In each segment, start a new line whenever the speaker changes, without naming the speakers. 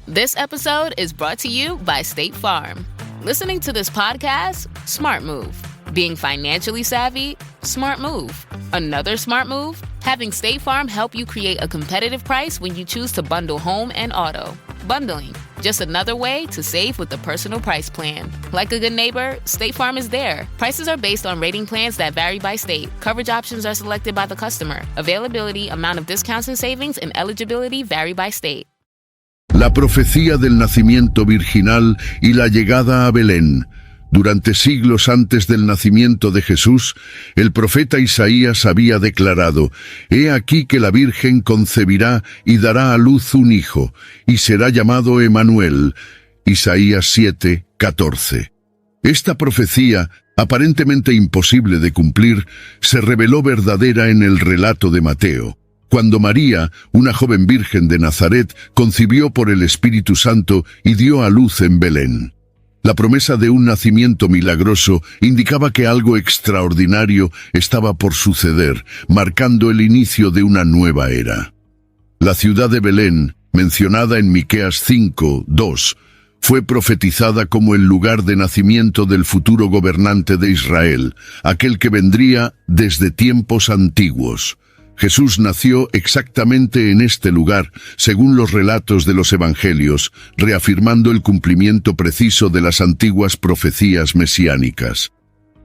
This episode is brought to you by State Farm. Listening to this podcast? Smart move. Being financially savvy? Smart move. Another smart move? Having State Farm help you create a competitive price when you choose to bundle home and auto. Bundling, just another way to save with the Personal Price Plan. Like a good neighbor, State Farm is there. Prices are based on rating plans that vary by state. Coverage options are selected by the customer. Availability, amount of discounts and savings, and eligibility vary by state.
La profecía del nacimiento virginal y la llegada a Belén. Durante siglos antes del nacimiento de Jesús, el profeta Isaías había declarado: «He aquí que la Virgen concebirá y dará a luz un hijo, y será llamado Emanuel». Isaías 7:14. Esta profecía, aparentemente imposible de cumplir, se reveló verdadera en el relato de Mateo, cuando María, una joven virgen de Nazaret, concibió por el Espíritu Santo y dio a luz en Belén. La promesa de un nacimiento milagroso indicaba que algo extraordinario estaba por suceder, marcando el inicio de una nueva era. La ciudad de Belén, mencionada en Miqueas 5:2, fue profetizada como el lugar de nacimiento del futuro gobernante de Israel, aquel que vendría desde tiempos antiguos. Jesús nació exactamente en este lugar, según los relatos de los evangelios, reafirmando el cumplimiento preciso de las antiguas profecías mesiánicas.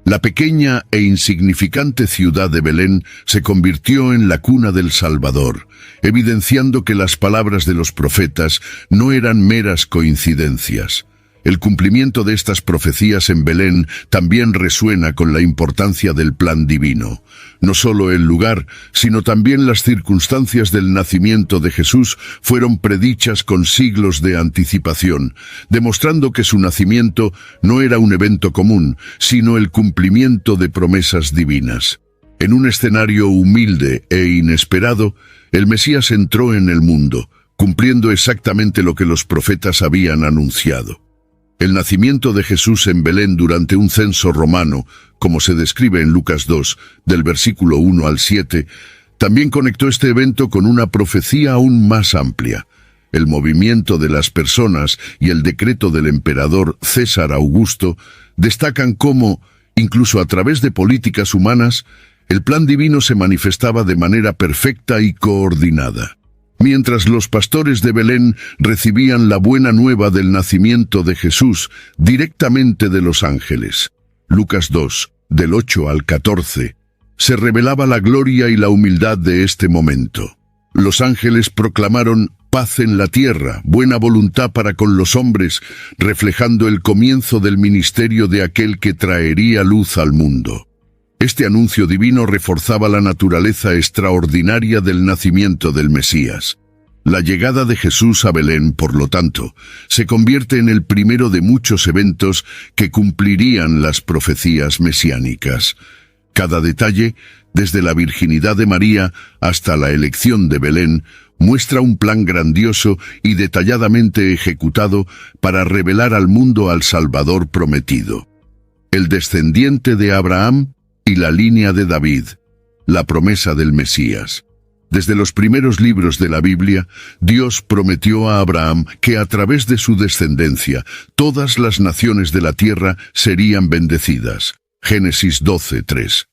La pequeña e insignificante ciudad de Belén se convirtió en la cuna del Salvador, evidenciando que las palabras de los profetas no eran meras coincidencias. El cumplimiento de estas profecías en Belén también resuena con la importancia del plan divino. No solo el lugar, sino también las circunstancias del nacimiento de Jesús fueron predichas con siglos de anticipación, demostrando que su nacimiento no era un evento común, sino el cumplimiento de promesas divinas. En un escenario humilde e inesperado, el Mesías entró en el mundo, cumpliendo exactamente lo que los profetas habían anunciado. El nacimiento de Jesús en Belén durante un censo romano, como se describe en Lucas 2, del versículo 1 al 7, también conectó este evento con una profecía aún más amplia. El movimiento de las personas y el decreto del emperador César Augusto destacan cómo, incluso a través de políticas humanas, el plan divino se manifestaba de manera perfecta y coordinada. Mientras los pastores de Belén recibían la buena nueva del nacimiento de Jesús directamente de los ángeles. Lucas 2, del 8 al 14, se revelaba la gloria y la humildad de este momento. Los ángeles proclamaron paz en la tierra, buena voluntad para con los hombres, reflejando el comienzo del ministerio de aquel que traería luz al mundo. Este anuncio divino reforzaba la naturaleza extraordinaria del nacimiento del Mesías. La llegada de Jesús a Belén, por lo tanto, se convierte en el primero de muchos eventos que cumplirían las profecías mesiánicas. Cada detalle, desde la virginidad de María hasta la elección de Belén, muestra un plan grandioso y detalladamente ejecutado para revelar al mundo al Salvador prometido. El descendiente de Abraham y la línea de David, la promesa del Mesías. Desde los primeros libros de la Biblia, Dios prometió a Abraham que a través de su descendencia todas las naciones de la tierra serían bendecidas. Génesis 12:3.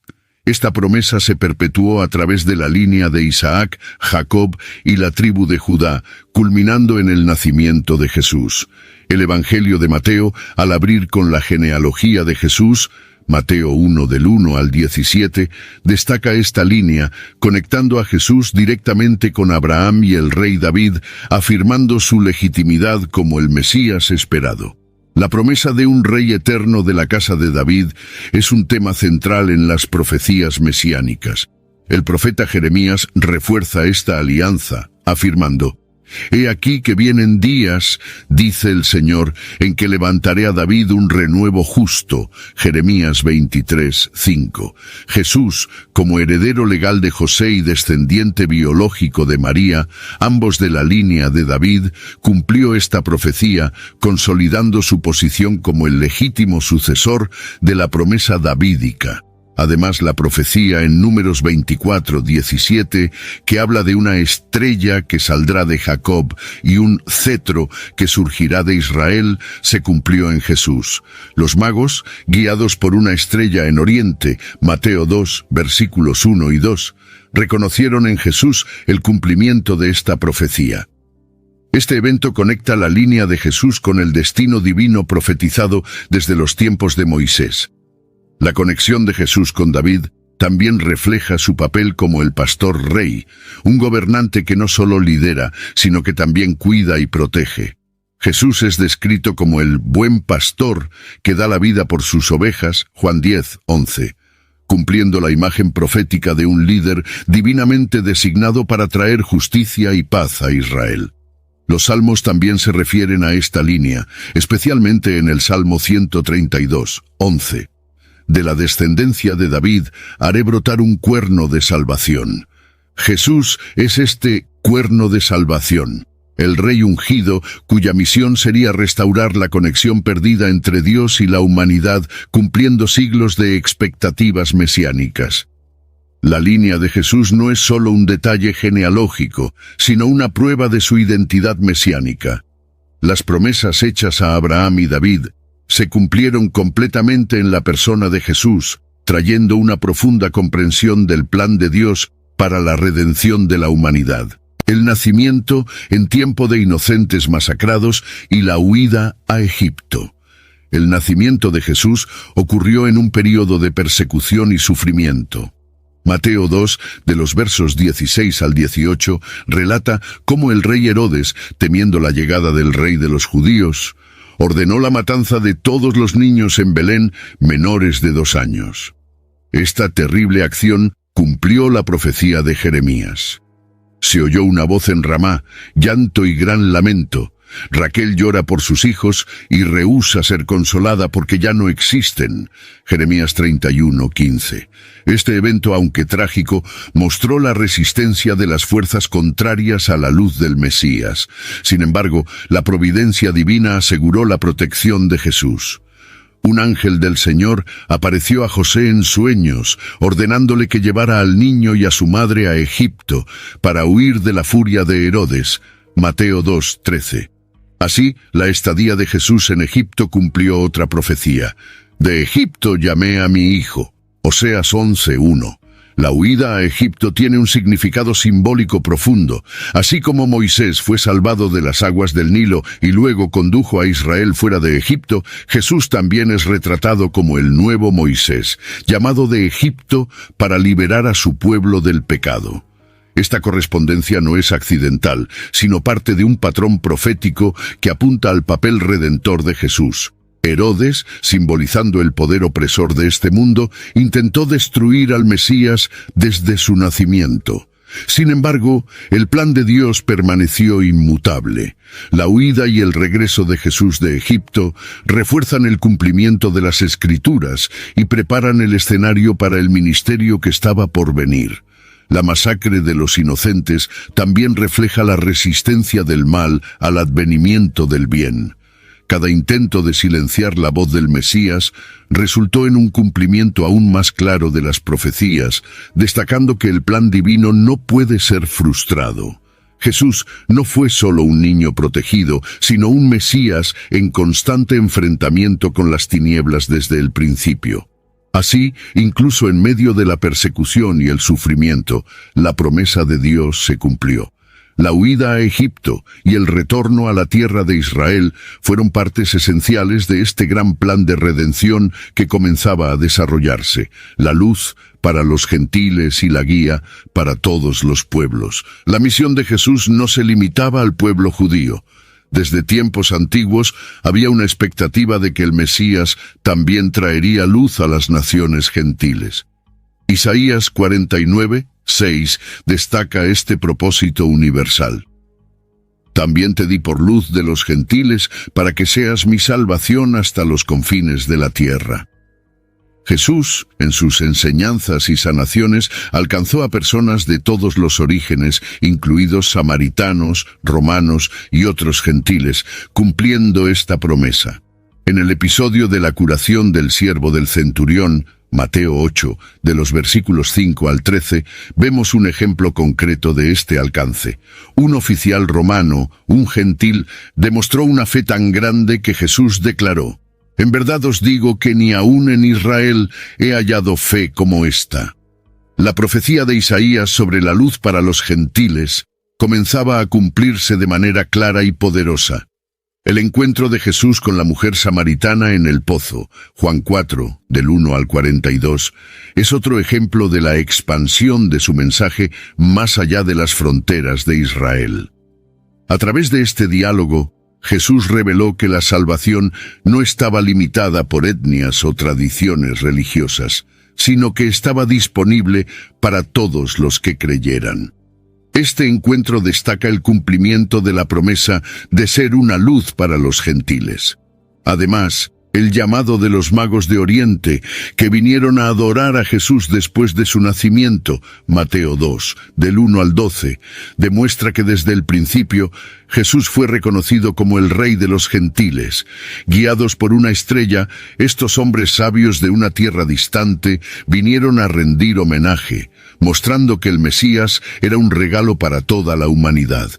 Esta promesa se perpetuó a través de la línea de Isaac, Jacob y la tribu de Judá, culminando en el nacimiento de Jesús. El Evangelio de Mateo, al abrir con la genealogía de Jesús, Mateo 1 del 1 al 17, destaca esta línea, conectando a Jesús directamente con Abraham y el rey David, afirmando su legitimidad como el Mesías esperado. La promesa de un rey eterno de la casa de David es un tema central en las profecías mesiánicas. El profeta Jeremías refuerza esta alianza, afirmando: «He aquí que vienen días, dice el Señor, en que levantaré a David un renuevo justo». Jeremías 23:5. Jesús, como heredero legal de José y descendiente biológico de María, ambos de la línea de David, cumplió esta profecía, consolidando su posición como el legítimo sucesor de la promesa davídica. Además, la profecía en Números 24:17, que habla de una estrella que saldrá de Jacob y un cetro que surgirá de Israel, se cumplió en Jesús. Los magos, guiados por una estrella en Oriente, Mateo 2, versículos 1 y 2, reconocieron en Jesús el cumplimiento de esta profecía. Este evento conecta la línea de Jesús con el destino divino profetizado desde los tiempos de Moisés. La conexión de Jesús con David también refleja su papel como el pastor rey, un gobernante que no solo lidera, sino que también cuida y protege. Jesús es descrito como el buen pastor que da la vida por sus ovejas, Juan 10:11, cumpliendo la imagen profética de un líder divinamente designado para traer justicia y paz a Israel. Los salmos también se refieren a esta línea, especialmente en el Salmo 132:11. De la descendencia de David haré brotar un cuerno de salvación. Jesús es este cuerno de salvación, el rey ungido cuya misión sería restaurar la conexión perdida entre Dios y la humanidad, cumpliendo siglos de expectativas mesiánicas. La línea de Jesús no es solo un detalle genealógico, sino una prueba de su identidad mesiánica. Las promesas hechas a Abraham y David se cumplieron completamente en la persona de Jesús, trayendo una profunda comprensión del plan de Dios para la redención de la humanidad. El nacimiento en tiempo de inocentes masacrados y la huida a Egipto. El nacimiento de Jesús ocurrió en un período de persecución y sufrimiento. Mateo 2, de los versos 16 al 18, relata cómo el rey Herodes, temiendo la llegada del rey de los judíos, ordenó la matanza de todos los niños en Belén menores de 2 años. Esta terrible acción cumplió la profecía de Jeremías. Se oyó una voz en Ramá, llanto y gran lamento. Raquel llora por sus hijos y rehúsa ser consolada porque ya no existen. Jeremías 31:15. Este evento, aunque trágico, mostró la resistencia de las fuerzas contrarias a la luz del Mesías. Sin embargo, la providencia divina aseguró la protección de Jesús. Un ángel del Señor apareció a José en sueños, ordenándole que llevara al niño y a su madre a Egipto, para huir de la furia de Herodes. Mateo 2:13. Así, la estadía de Jesús en Egipto cumplió otra profecía. De Egipto llamé a mi hijo. Oseas 11:1. La huida a Egipto tiene un significado simbólico profundo. Así como Moisés fue salvado de las aguas del Nilo y luego condujo a Israel fuera de Egipto, Jesús también es retratado como el nuevo Moisés, llamado de Egipto para liberar a su pueblo del pecado. Esta correspondencia no es accidental, sino parte de un patrón profético que apunta al papel redentor de Jesús. Herodes, simbolizando el poder opresor de este mundo, intentó destruir al Mesías desde su nacimiento. Sin embargo, el plan de Dios permaneció inmutable. La huida y el regreso de Jesús de Egipto refuerzan el cumplimiento de las Escrituras y preparan el escenario para el ministerio que estaba por venir. La masacre de los inocentes también refleja la resistencia del mal al advenimiento del bien. Cada intento de silenciar la voz del Mesías resultó en un cumplimiento aún más claro de las profecías, destacando que el plan divino no puede ser frustrado. Jesús no fue solo un niño protegido, sino un Mesías en constante enfrentamiento con las tinieblas desde el principio. Así, incluso en medio de la persecución y el sufrimiento, la promesa de Dios se cumplió. La huida a Egipto y el retorno a la tierra de Israel fueron partes esenciales de este gran plan de redención que comenzaba a desarrollarse, la luz para los gentiles y la guía para todos los pueblos. La misión de Jesús no se limitaba al pueblo judío. Desde tiempos antiguos había una expectativa de que el Mesías también traería luz a las naciones gentiles. Isaías 49:6 destaca este propósito universal. También te di por luz de los gentiles para que seas mi salvación hasta los confines de la tierra. Jesús, en sus enseñanzas y sanaciones, alcanzó a personas de todos los orígenes, incluidos samaritanos, romanos y otros gentiles, cumpliendo esta promesa. En el episodio de la curación del siervo del centurión, Mateo 8, de los versículos 5 al 13, vemos un ejemplo concreto de este alcance. Un oficial romano, un gentil, demostró una fe tan grande que Jesús declaró: «En verdad os digo que ni aún en Israel he hallado fe como esta». La profecía de Isaías sobre la luz para los gentiles comenzaba a cumplirse de manera clara y poderosa. El encuentro de Jesús con la mujer samaritana en el pozo, Juan 4, del 1 al 42, es otro ejemplo de la expansión de su mensaje más allá de las fronteras de Israel. A través de este diálogo, Jesús reveló que la salvación no estaba limitada por etnias o tradiciones religiosas, sino que estaba disponible para todos los que creyeran. Este encuentro destaca el cumplimiento de la promesa de ser una luz para los gentiles. Además, el llamado de los magos de Oriente, que vinieron a adorar a Jesús después de su nacimiento, Mateo 2, del 1 al 12, demuestra que desde el principio Jesús fue reconocido como el Rey de los gentiles. Guiados por una estrella, estos hombres sabios de una tierra distante vinieron a rendir homenaje, mostrando que el Mesías era un regalo para toda la humanidad.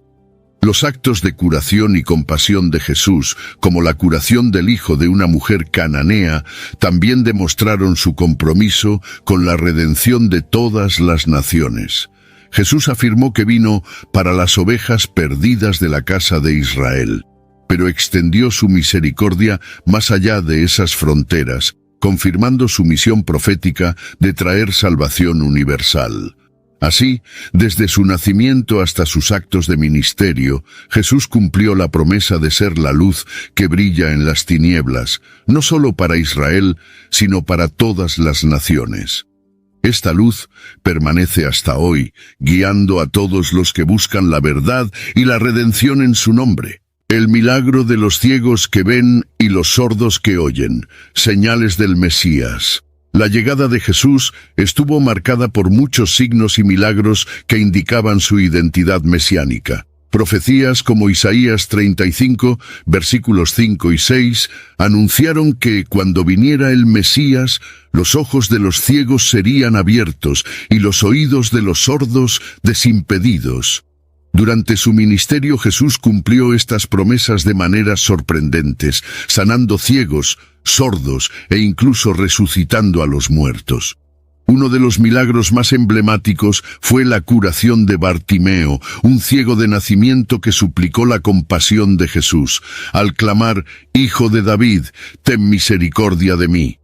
Los actos de curación y compasión de Jesús, como la curación del hijo de una mujer cananea, también demostraron su compromiso con la redención de todas las naciones. Jesús afirmó que vino para las ovejas perdidas de la casa de Israel, pero extendió su misericordia más allá de esas fronteras, confirmando su misión profética de traer salvación universal. Así, desde su nacimiento hasta sus actos de ministerio, Jesús cumplió la promesa de ser la luz que brilla en las tinieblas, no solo para Israel, sino para todas las naciones. Esta luz permanece hasta hoy, guiando a todos los que buscan la verdad y la redención en su nombre. El milagro de los ciegos que ven y los sordos que oyen, señales del Mesías. La llegada de Jesús estuvo marcada por muchos signos y milagros que indicaban su identidad mesiánica. Profecías como Isaías 35, versículos 5 y 6, anunciaron que cuando viniera el Mesías, los ojos de los ciegos serían abiertos y los oídos de los sordos desimpedidos. Durante su ministerio Jesús cumplió estas promesas de maneras sorprendentes, sanando ciegos, sordos e incluso resucitando a los muertos. Uno de los milagros más emblemáticos fue la curación de Bartimeo, un ciego de nacimiento que suplicó la compasión de Jesús, al clamar: «Hijo de David, ten misericordia de mí».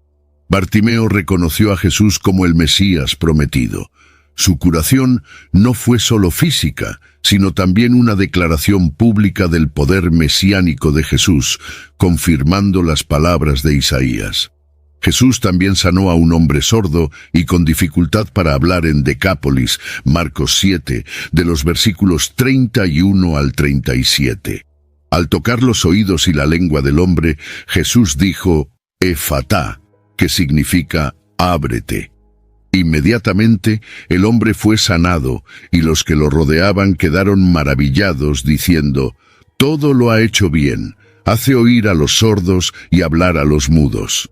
Bartimeo reconoció a Jesús como el Mesías prometido. Su curación no fue solo física, sino también una declaración pública del poder mesiánico de Jesús, confirmando las palabras de Isaías. Jesús también sanó a un hombre sordo y con dificultad para hablar en Decápolis, Marcos 7, de los versículos 31 al 37. Al tocar los oídos y la lengua del hombre, Jesús dijo: «Efatá», que significa «ábrete». Inmediatamente el hombre fue sanado, y los que lo rodeaban quedaron maravillados, diciendo: «Todo lo ha hecho bien, hace oír a los sordos y hablar a los mudos».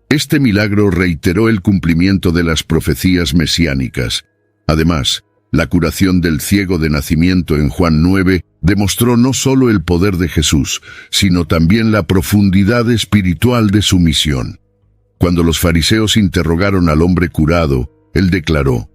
Este milagro reiteró el cumplimiento de las profecías mesiánicas. Además, la curación del ciego de nacimiento en Juan 9 demostró no solo el poder de Jesús, sino también la profundidad espiritual de su misión. Cuando los fariseos interrogaron al hombre curado, él declaró: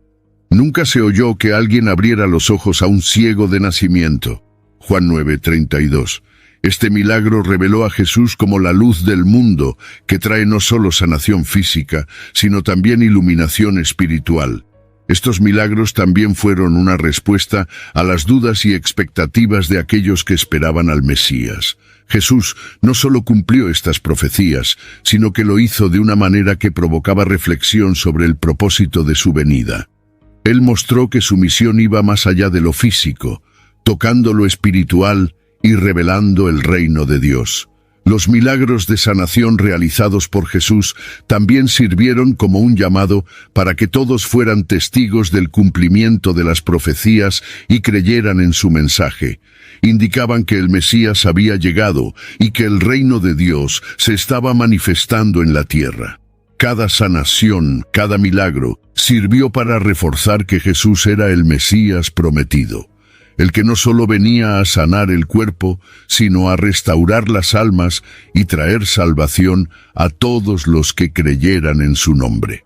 «Nunca se oyó que alguien abriera los ojos a un ciego de nacimiento». Juan 9:32. Este milagro reveló a Jesús como la luz del mundo, que trae no solo sanación física, sino también iluminación espiritual. Estos milagros también fueron una respuesta a las dudas y expectativas de aquellos que esperaban al Mesías. Jesús no solo cumplió estas profecías, sino que lo hizo de una manera que provocaba reflexión sobre el propósito de su venida. Él mostró que su misión iba más allá de lo físico, tocando lo espiritual y revelando el reino de Dios. Los milagros de sanación realizados por Jesús también sirvieron como un llamado para que todos fueran testigos del cumplimiento de las profecías y creyeran en su mensaje. Indicaban que el Mesías había llegado y que el reino de Dios se estaba manifestando en la tierra. Cada sanación, cada milagro, sirvió para reforzar que Jesús era el Mesías prometido, el que no solo venía a sanar el cuerpo, sino a restaurar las almas y traer salvación a todos los que creyeran en su nombre.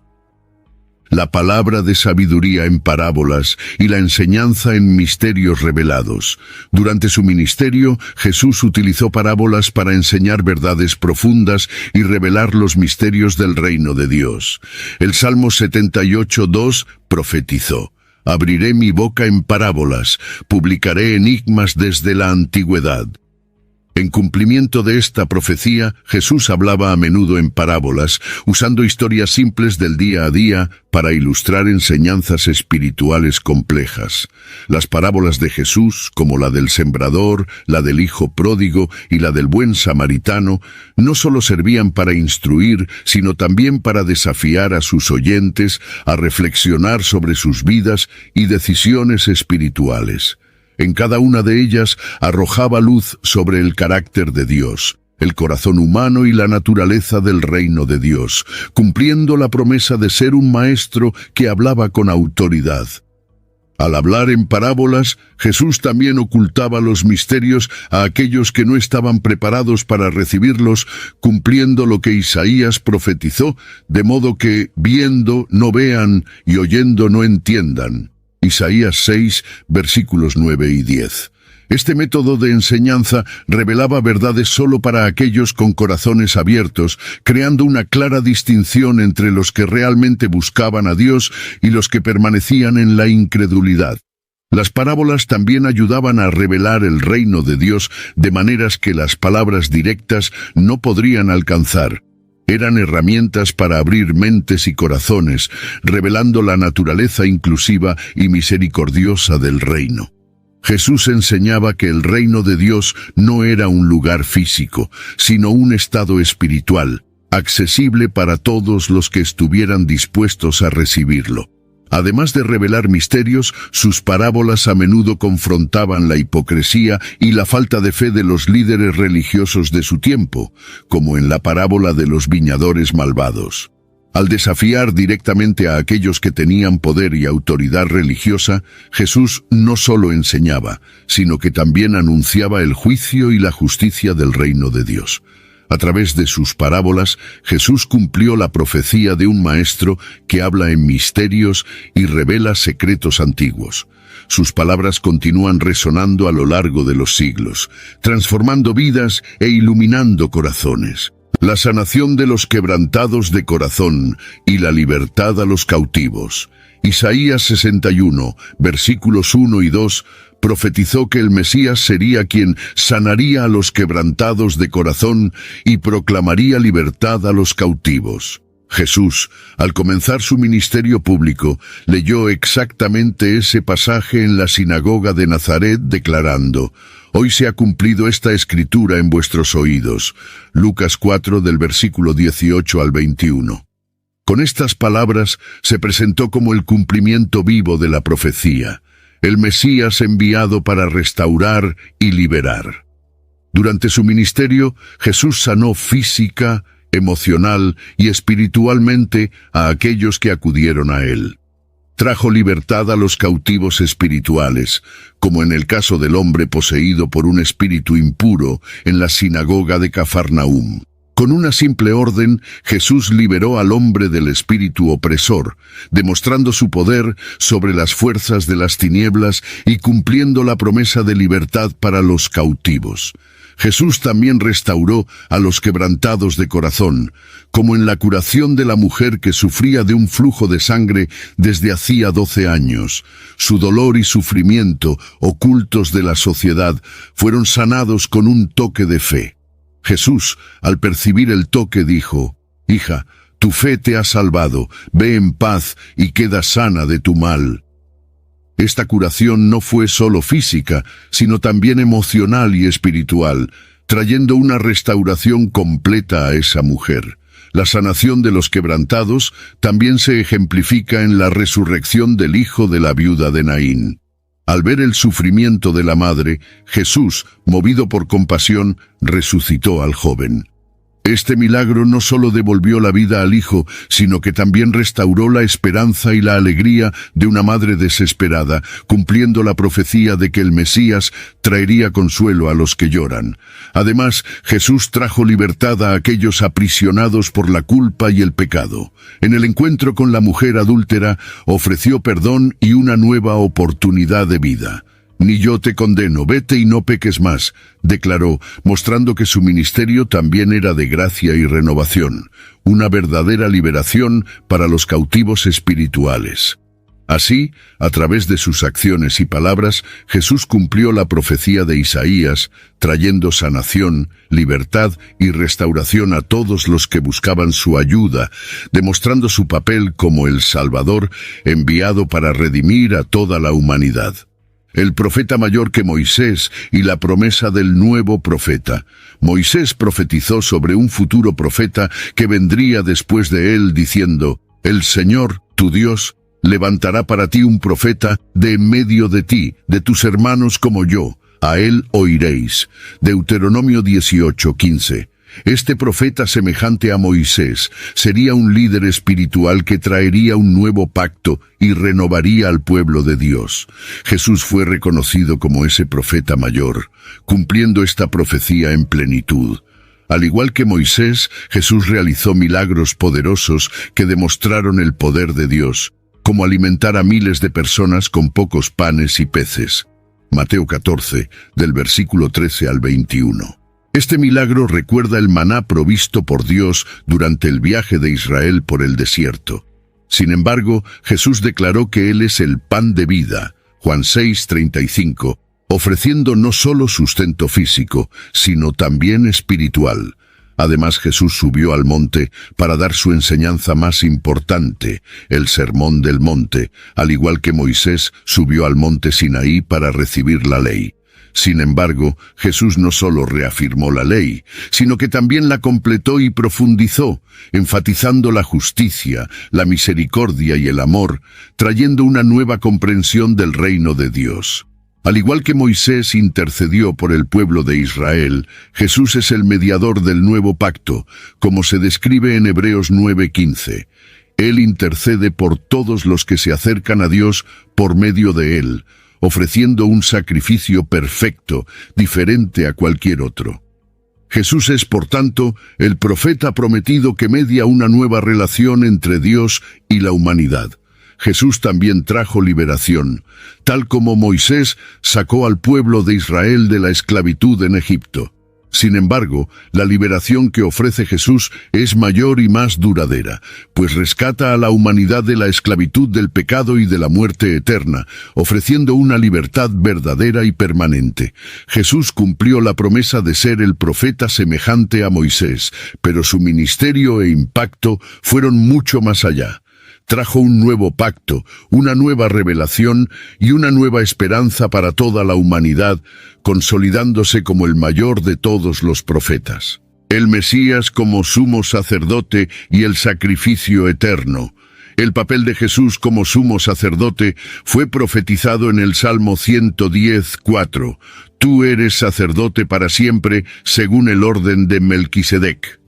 La palabra de sabiduría en parábolas y la enseñanza en misterios revelados. Durante su ministerio, Jesús utilizó parábolas para enseñar verdades profundas y revelar los misterios del reino de Dios. El Salmo 78:2 profetizó: «Abriré mi boca en parábolas, publicaré enigmas desde la antigüedad». En cumplimiento de esta profecía, Jesús hablaba a menudo en parábolas, usando historias simples del día a día para ilustrar enseñanzas espirituales complejas. Las parábolas de Jesús, como la del sembrador, la del hijo pródigo y la del buen samaritano, no solo servían para instruir, sino también para desafiar a sus oyentes a reflexionar sobre sus vidas y decisiones espirituales. En cada una de ellas arrojaba luz sobre el carácter de Dios, el corazón humano y la naturaleza del reino de Dios, cumpliendo la promesa de ser un maestro que hablaba con autoridad. Al hablar en parábolas, Jesús también ocultaba los misterios a aquellos que no estaban preparados para recibirlos, cumpliendo lo que Isaías profetizó, de modo que, viendo, no vean y oyendo, no entiendan. Isaías 6, versículos 9 y 10. Este método de enseñanza revelaba verdades solo para aquellos con corazones abiertos, creando una clara distinción entre los que realmente buscaban a Dios y los que permanecían en la incredulidad. Las parábolas también ayudaban a revelar el reino de Dios de maneras que las palabras directas no podrían alcanzar. Eran herramientas para abrir mentes y corazones, revelando la naturaleza inclusiva y misericordiosa del reino. Jesús enseñaba que el reino de Dios no era un lugar físico, sino un estado espiritual, accesible para todos los que estuvieran dispuestos a recibirlo. Además de revelar misterios, sus parábolas a menudo confrontaban la hipocresía y la falta de fe de los líderes religiosos de su tiempo, como en la parábola de los viñadores malvados. Al desafiar directamente a aquellos que tenían poder y autoridad religiosa, Jesús no solo enseñaba, sino que también anunciaba el juicio y la justicia del reino de Dios. A través de sus parábolas, Jesús cumplió la profecía de un maestro que habla en misterios y revela secretos antiguos. Sus palabras continúan resonando a lo largo de los siglos, transformando vidas e iluminando corazones. La sanación de los quebrantados de corazón y la libertad a los cautivos. Isaías 61, versículos 1 y 2, profetizó que el Mesías sería quien sanaría a los quebrantados de corazón y proclamaría libertad a los cautivos. Jesús, al comenzar su ministerio público, leyó exactamente ese pasaje en la sinagoga de Nazaret, declarando: «Hoy se ha cumplido esta escritura en vuestros oídos». Lucas 4, del versículo 18 al 21. Con estas palabras se presentó como el cumplimiento vivo de la profecía, el Mesías enviado para restaurar y liberar. Durante su ministerio, Jesús sanó física, emocional y espiritualmente a aquellos que acudieron a él. Trajo libertad a los cautivos espirituales, como en el caso del hombre poseído por un espíritu impuro en la sinagoga de Cafarnaúm. Con una simple orden, Jesús liberó al hombre del espíritu opresor, demostrando su poder sobre las fuerzas de las tinieblas y cumpliendo la promesa de libertad para los cautivos. Jesús también restauró a los quebrantados de corazón, como en la curación de la mujer que sufría de un flujo de sangre desde hacía 12 años. Su dolor y sufrimiento, ocultos de la sociedad, fueron sanados con un toque de fe. Jesús, al percibir el toque, dijo: «Hija, tu fe te ha salvado, ve en paz y queda sana de tu mal». Esta curación no fue solo física, sino también emocional y espiritual, trayendo una restauración completa a esa mujer. La sanación de los quebrantados también se ejemplifica en la resurrección del hijo de la viuda de Naín. Al ver el sufrimiento de la madre, Jesús, movido por compasión, resucitó al joven. Este milagro no solo devolvió la vida al hijo, sino que también restauró la esperanza y la alegría de una madre desesperada, cumpliendo la profecía de que el Mesías traería consuelo a los que lloran. Además, Jesús trajo libertad a aquellos aprisionados por la culpa y el pecado. En el encuentro con la mujer adúltera, ofreció perdón y una nueva oportunidad de vida. «Ni yo te condeno, vete y no peques más», declaró, mostrando que su ministerio también era de gracia y renovación, una verdadera liberación para los cautivos espirituales. Así, a través de sus acciones y palabras, Jesús cumplió la profecía de Isaías, trayendo sanación, libertad y restauración a todos los que buscaban su ayuda, demostrando su papel como el Salvador enviado para redimir a toda la humanidad. El profeta mayor que Moisés y la promesa del nuevo profeta. Moisés profetizó sobre un futuro profeta que vendría después de él diciendo, «El Señor, tu Dios, levantará para ti un profeta de en medio de ti, de tus hermanos como yo. A él oiréis». Deuteronomio 18:15. Este profeta semejante a Moisés sería un líder espiritual que traería un nuevo pacto y renovaría al pueblo de Dios. Jesús fue reconocido como ese profeta mayor, cumpliendo esta profecía en plenitud. Al igual que Moisés, Jesús realizó milagros poderosos que demostraron el poder de Dios, como alimentar a miles de personas con pocos panes y peces. Mateo 14, del versículo 13 al 21. Este milagro recuerda el maná provisto por Dios durante el viaje de Israel por el desierto. Sin embargo, Jesús declaró que Él es el pan de vida, Juan 6:35, ofreciendo no solo sustento físico, sino también espiritual. Además, Jesús subió al monte para dar su enseñanza más importante, el Sermón del Monte, al igual que Moisés subió al monte Sinaí para recibir la ley. Sin embargo, Jesús no solo reafirmó la ley, sino que también la completó y profundizó, enfatizando la justicia, la misericordia y el amor, trayendo una nueva comprensión del reino de Dios. Al igual que Moisés intercedió por el pueblo de Israel, Jesús es el mediador del nuevo pacto, como se describe en Hebreos 9:15. Él intercede por todos los que se acercan a Dios por medio de Él, ofreciendo un sacrificio perfecto, diferente a cualquier otro. Jesús es, por tanto, el profeta prometido que media una nueva relación entre Dios y la humanidad. Jesús también trajo liberación, tal como Moisés sacó al pueblo de Israel de la esclavitud en Egipto. Sin embargo, la liberación que ofrece Jesús es mayor y más duradera, pues rescata a la humanidad de la esclavitud del pecado y de la muerte eterna, ofreciendo una libertad verdadera y permanente. Jesús cumplió la promesa de ser el profeta semejante a Moisés, pero su ministerio e impacto fueron mucho más allá. Trajo un nuevo pacto, una nueva revelación y una nueva esperanza para toda la humanidad, consolidándose como el mayor de todos los profetas. El Mesías como sumo sacerdote y el sacrificio eterno. El papel de Jesús como sumo sacerdote fue profetizado en el Salmo 110:4. Tú eres sacerdote para siempre, según el orden de Melquisedec.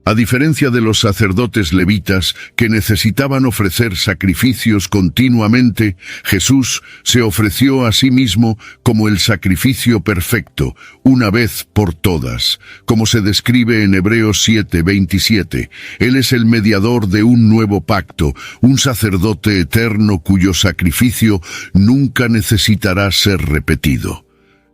A diferencia de los sacerdotes levitas, que necesitaban ofrecer sacrificios continuamente, Jesús se ofreció a sí mismo como el sacrificio perfecto, una vez por todas. Como se describe en Hebreos 7:27, Él es el mediador de un nuevo pacto, un sacerdote eterno cuyo sacrificio nunca necesitará ser repetido.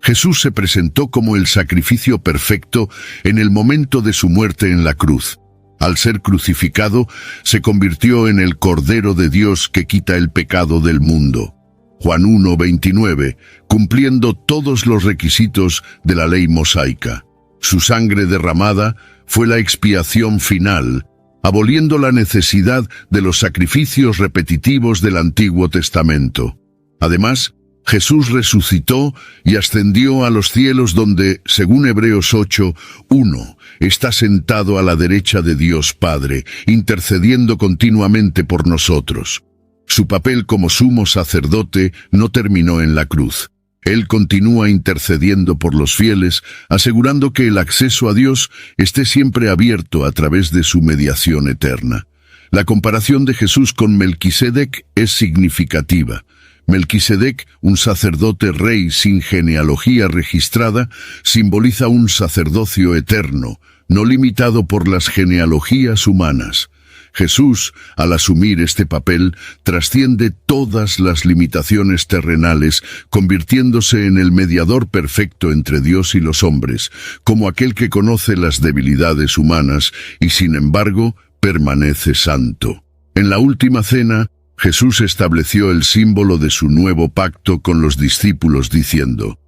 Jesús se presentó como el sacrificio perfecto en el momento de su muerte en la cruz. Al ser crucificado, se convirtió en el Cordero de Dios que quita el pecado del mundo. Juan 1:29, cumpliendo todos los requisitos de la ley mosaica. Su sangre derramada fue la expiación final, aboliendo la necesidad de los sacrificios repetitivos del Antiguo Testamento. Además, Jesús resucitó y ascendió a los cielos donde, según Hebreos 8:1, está sentado a la derecha de Dios Padre, intercediendo continuamente por nosotros. Su papel como sumo sacerdote no terminó en la cruz. Él continúa intercediendo por los fieles, asegurando que el acceso a Dios esté siempre abierto a través de su mediación eterna. La comparación de Jesús con Melquisedec es significativa. Melquisedec, un sacerdote rey sin genealogía registrada, simboliza un sacerdocio eterno, no limitado por las genealogías humanas. Jesús, al asumir este papel, trasciende todas las limitaciones terrenales, convirtiéndose en el mediador perfecto entre Dios y los hombres, como aquel que conoce las debilidades humanas y, sin embargo, permanece santo. En la última cena, Jesús estableció el símbolo de su nuevo pacto con los discípulos diciendo: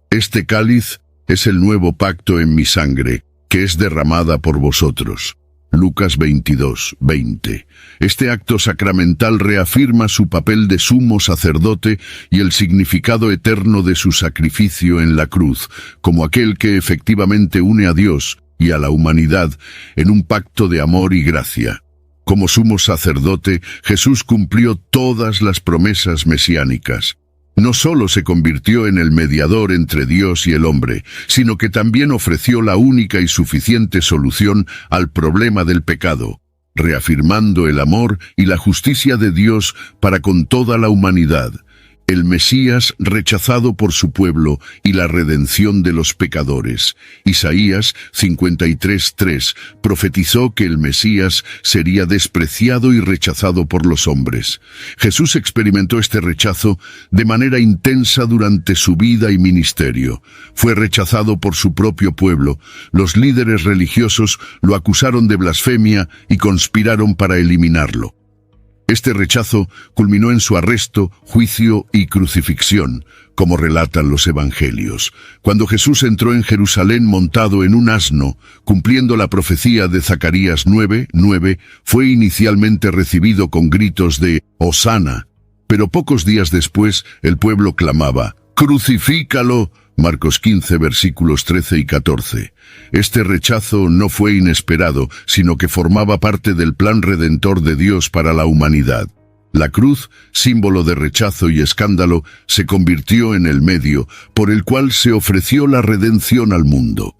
«Este cáliz es el nuevo pacto en mi sangre, que es derramada por vosotros». Lucas 22:20. Este acto sacramental reafirma su papel de sumo sacerdote y el significado eterno de su sacrificio en la cruz, como aquel que efectivamente une a Dios y a la humanidad en un pacto de amor y gracia. Como sumo sacerdote, Jesús cumplió todas las promesas mesiánicas. No solo se convirtió en el mediador entre Dios y el hombre, sino que también ofreció la única y suficiente solución al problema del pecado, reafirmando el amor y la justicia de Dios para con toda la humanidad. El Mesías rechazado por su pueblo y la redención de los pecadores. Isaías 53:3 profetizó que el Mesías sería despreciado y rechazado por los hombres. Jesús experimentó este rechazo de manera intensa durante su vida y ministerio. Fue rechazado por su propio pueblo. Los líderes religiosos lo acusaron de blasfemia y conspiraron para eliminarlo. Este rechazo culminó en su arresto, juicio y crucifixión, como relatan los evangelios. Cuando Jesús entró en Jerusalén montado en un asno, cumpliendo la profecía de Zacarías 9:9, fue inicialmente recibido con gritos de «Hosana», pero pocos días después el pueblo clamaba «¡Crucifícalo!». Marcos 15, versículos 13 y 14. Este rechazo no fue inesperado, sino que formaba parte del plan redentor de Dios para la humanidad. La cruz, símbolo de rechazo y escándalo, se convirtió en el medio por el cual se ofreció la redención al mundo.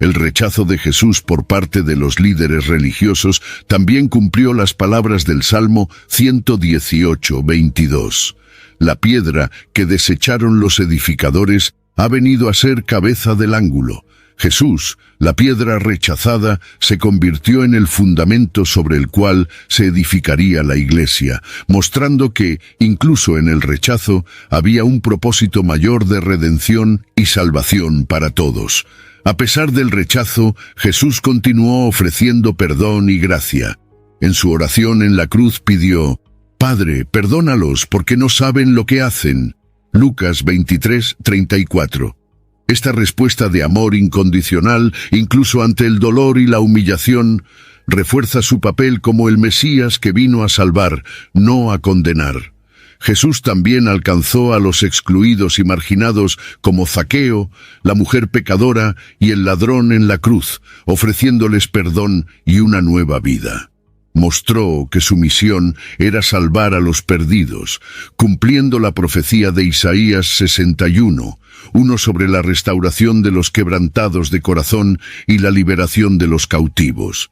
El rechazo de Jesús por parte de los líderes religiosos también cumplió las palabras del Salmo 118:22. La piedra que desecharon los edificadores ha venido a ser cabeza del ángulo. Jesús, la piedra rechazada, se convirtió en el fundamento sobre el cual se edificaría la Iglesia, mostrando que, incluso en el rechazo, había un propósito mayor de redención y salvación para todos. A pesar del rechazo, Jesús continuó ofreciendo perdón y gracia. En su oración en la cruz pidió: «Padre, perdónalos porque no saben lo que hacen». Lucas 23:34. Esta respuesta de amor incondicional, incluso ante el dolor y la humillación, refuerza su papel como el Mesías que vino a salvar, no a condenar. Jesús también alcanzó a los excluidos y marginados como Zaqueo, la mujer pecadora y el ladrón en la cruz, ofreciéndoles perdón y una nueva vida. Mostró que su misión era salvar a los perdidos, cumpliendo la profecía de Isaías 61, uno sobre la restauración de los quebrantados de corazón y la liberación de los cautivos.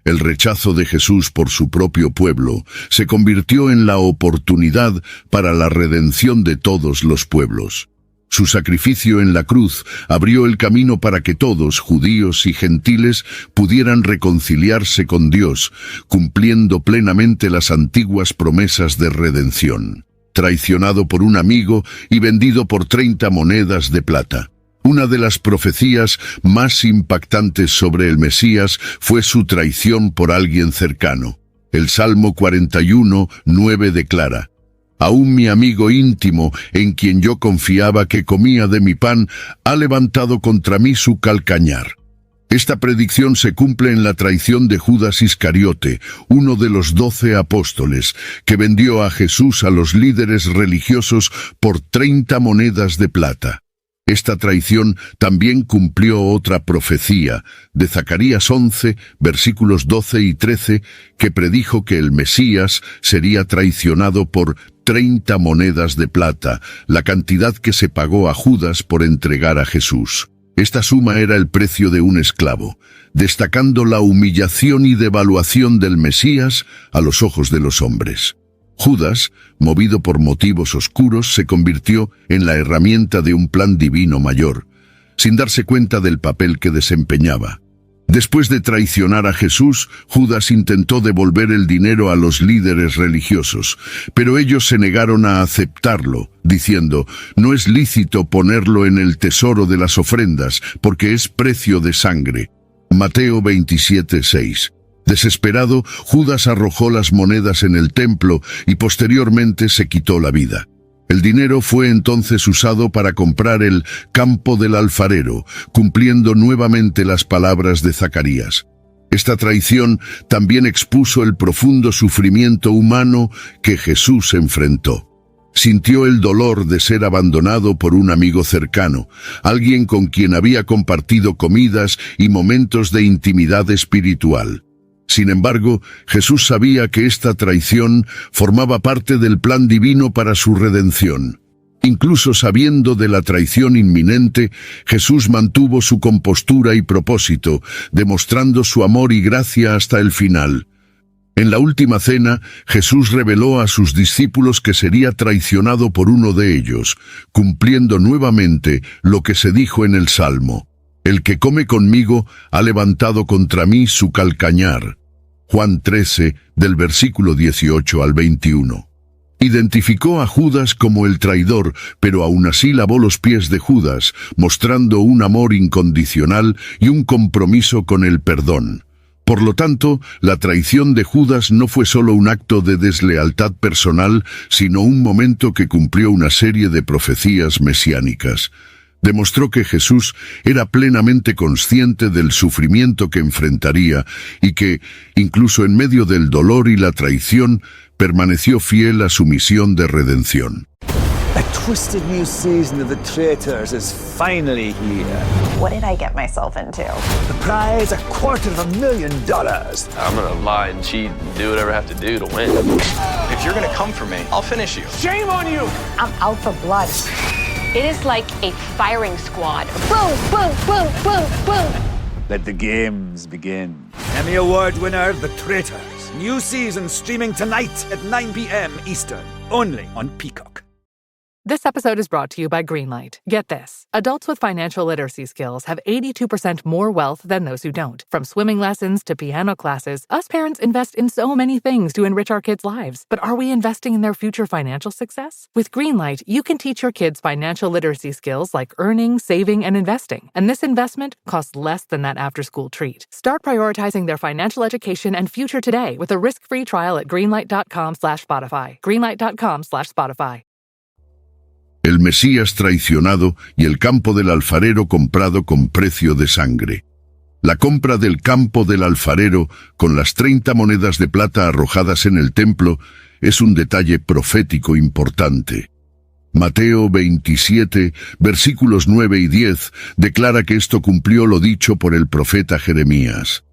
El rechazo de Jesús por su propio pueblo se convirtió en la oportunidad para la redención de todos los pueblos. Su sacrificio en la cruz abrió el camino para que todos, judíos y gentiles, pudieran reconciliarse con Dios, cumpliendo plenamente las antiguas promesas de redención. Traicionado por un amigo y vendido por 30 monedas de plata. Una de las profecías más impactantes sobre el Mesías fue su traición por alguien cercano. El Salmo 41:9 declara: «Aún mi amigo íntimo, en quien yo confiaba que comía de mi pan, ha levantado contra mí su calcañar». Esta predicción se cumple en la traición de Judas Iscariote, uno de los 12 apóstoles, que vendió a Jesús a los líderes religiosos por 30 monedas de plata. Esta traición también cumplió otra profecía de Zacarías 11, versículos 12 y 13, que predijo que el Mesías sería traicionado por 30 monedas de plata, la cantidad que se pagó a Judas por entregar a Jesús. Esta suma era el precio de un esclavo, destacando la humillación y devaluación del Mesías a los ojos de los hombres. Judas, movido por motivos oscuros, se convirtió en la herramienta de un plan divino mayor, sin darse cuenta del papel que desempeñaba. Después de traicionar a Jesús, Judas intentó devolver el dinero a los líderes religiosos, pero ellos se negaron a aceptarlo, diciendo: «No es lícito ponerlo en el tesoro de las ofrendas, porque es precio de sangre». Mateo 27:6. Desesperado, Judas arrojó las monedas en el templo y posteriormente se quitó la vida. El dinero fue entonces usado para comprar el campo del alfarero, cumpliendo nuevamente las palabras de Zacarías. Esta traición también expuso el profundo sufrimiento humano que Jesús enfrentó. Sintió el dolor de ser abandonado por un amigo cercano, alguien con quien había compartido comidas y momentos de intimidad espiritual. Sin embargo, Jesús sabía que esta traición formaba parte del plan divino para su redención. Incluso sabiendo de la traición inminente, Jesús mantuvo su compostura y propósito, demostrando su amor y gracia hasta el final. En la última cena, Jesús reveló a sus discípulos que sería traicionado por uno de ellos, cumpliendo nuevamente lo que se dijo en el Salmo: «El que come conmigo ha levantado contra mí su calcañar». Juan 13, del versículo 18 al 21. Identificó a Judas como el traidor, pero aún así lavó los pies de Judas, mostrando un amor incondicional y un compromiso con el perdón. Por lo tanto, la traición de Judas no fue solo un acto de deslealtad personal, sino un momento que cumplió una serie de profecías mesiánicas. Demostró que Jesús era plenamente consciente del sufrimiento que enfrentaría y que, incluso en medio del dolor y la traición, permaneció fiel a su misión de redención.
A twisted new season of The Traitors is finally here.
What did I get myself into?
The prize, $250,000.
I'm gonna lie and cheat and do whatever I have to do to win. If you're gonna come for me, I'll finish you.
Shame on you!
I'm out for blood.
It is like a firing squad. Boom, boom, boom, boom, boom.
Let the games begin. Emmy Award winner, The Traitors. New season streaming tonight at 9 p.m. Eastern. Only on Peacock.
This episode is brought to you by Greenlight. Get this. Adults with financial literacy skills have 82% more wealth than those who don't. From swimming lessons to piano classes, us parents invest in so many things to enrich our kids' lives. But are we investing in their future financial success? With Greenlight, you can teach your kids financial literacy skills like earning, saving, and investing. And this investment costs less than that after-school treat. Start prioritizing their financial education and future today with a risk-free trial at greenlight.com/Spotify. Greenlight.com/Spotify.
El Mesías traicionado y el campo del alfarero comprado con precio de sangre. La compra del campo del alfarero con las 30 monedas de plata arrojadas en el templo es un detalle profético importante. Mateo 27, versículos 9 y 10, declara que esto cumplió lo dicho por el profeta Jeremías.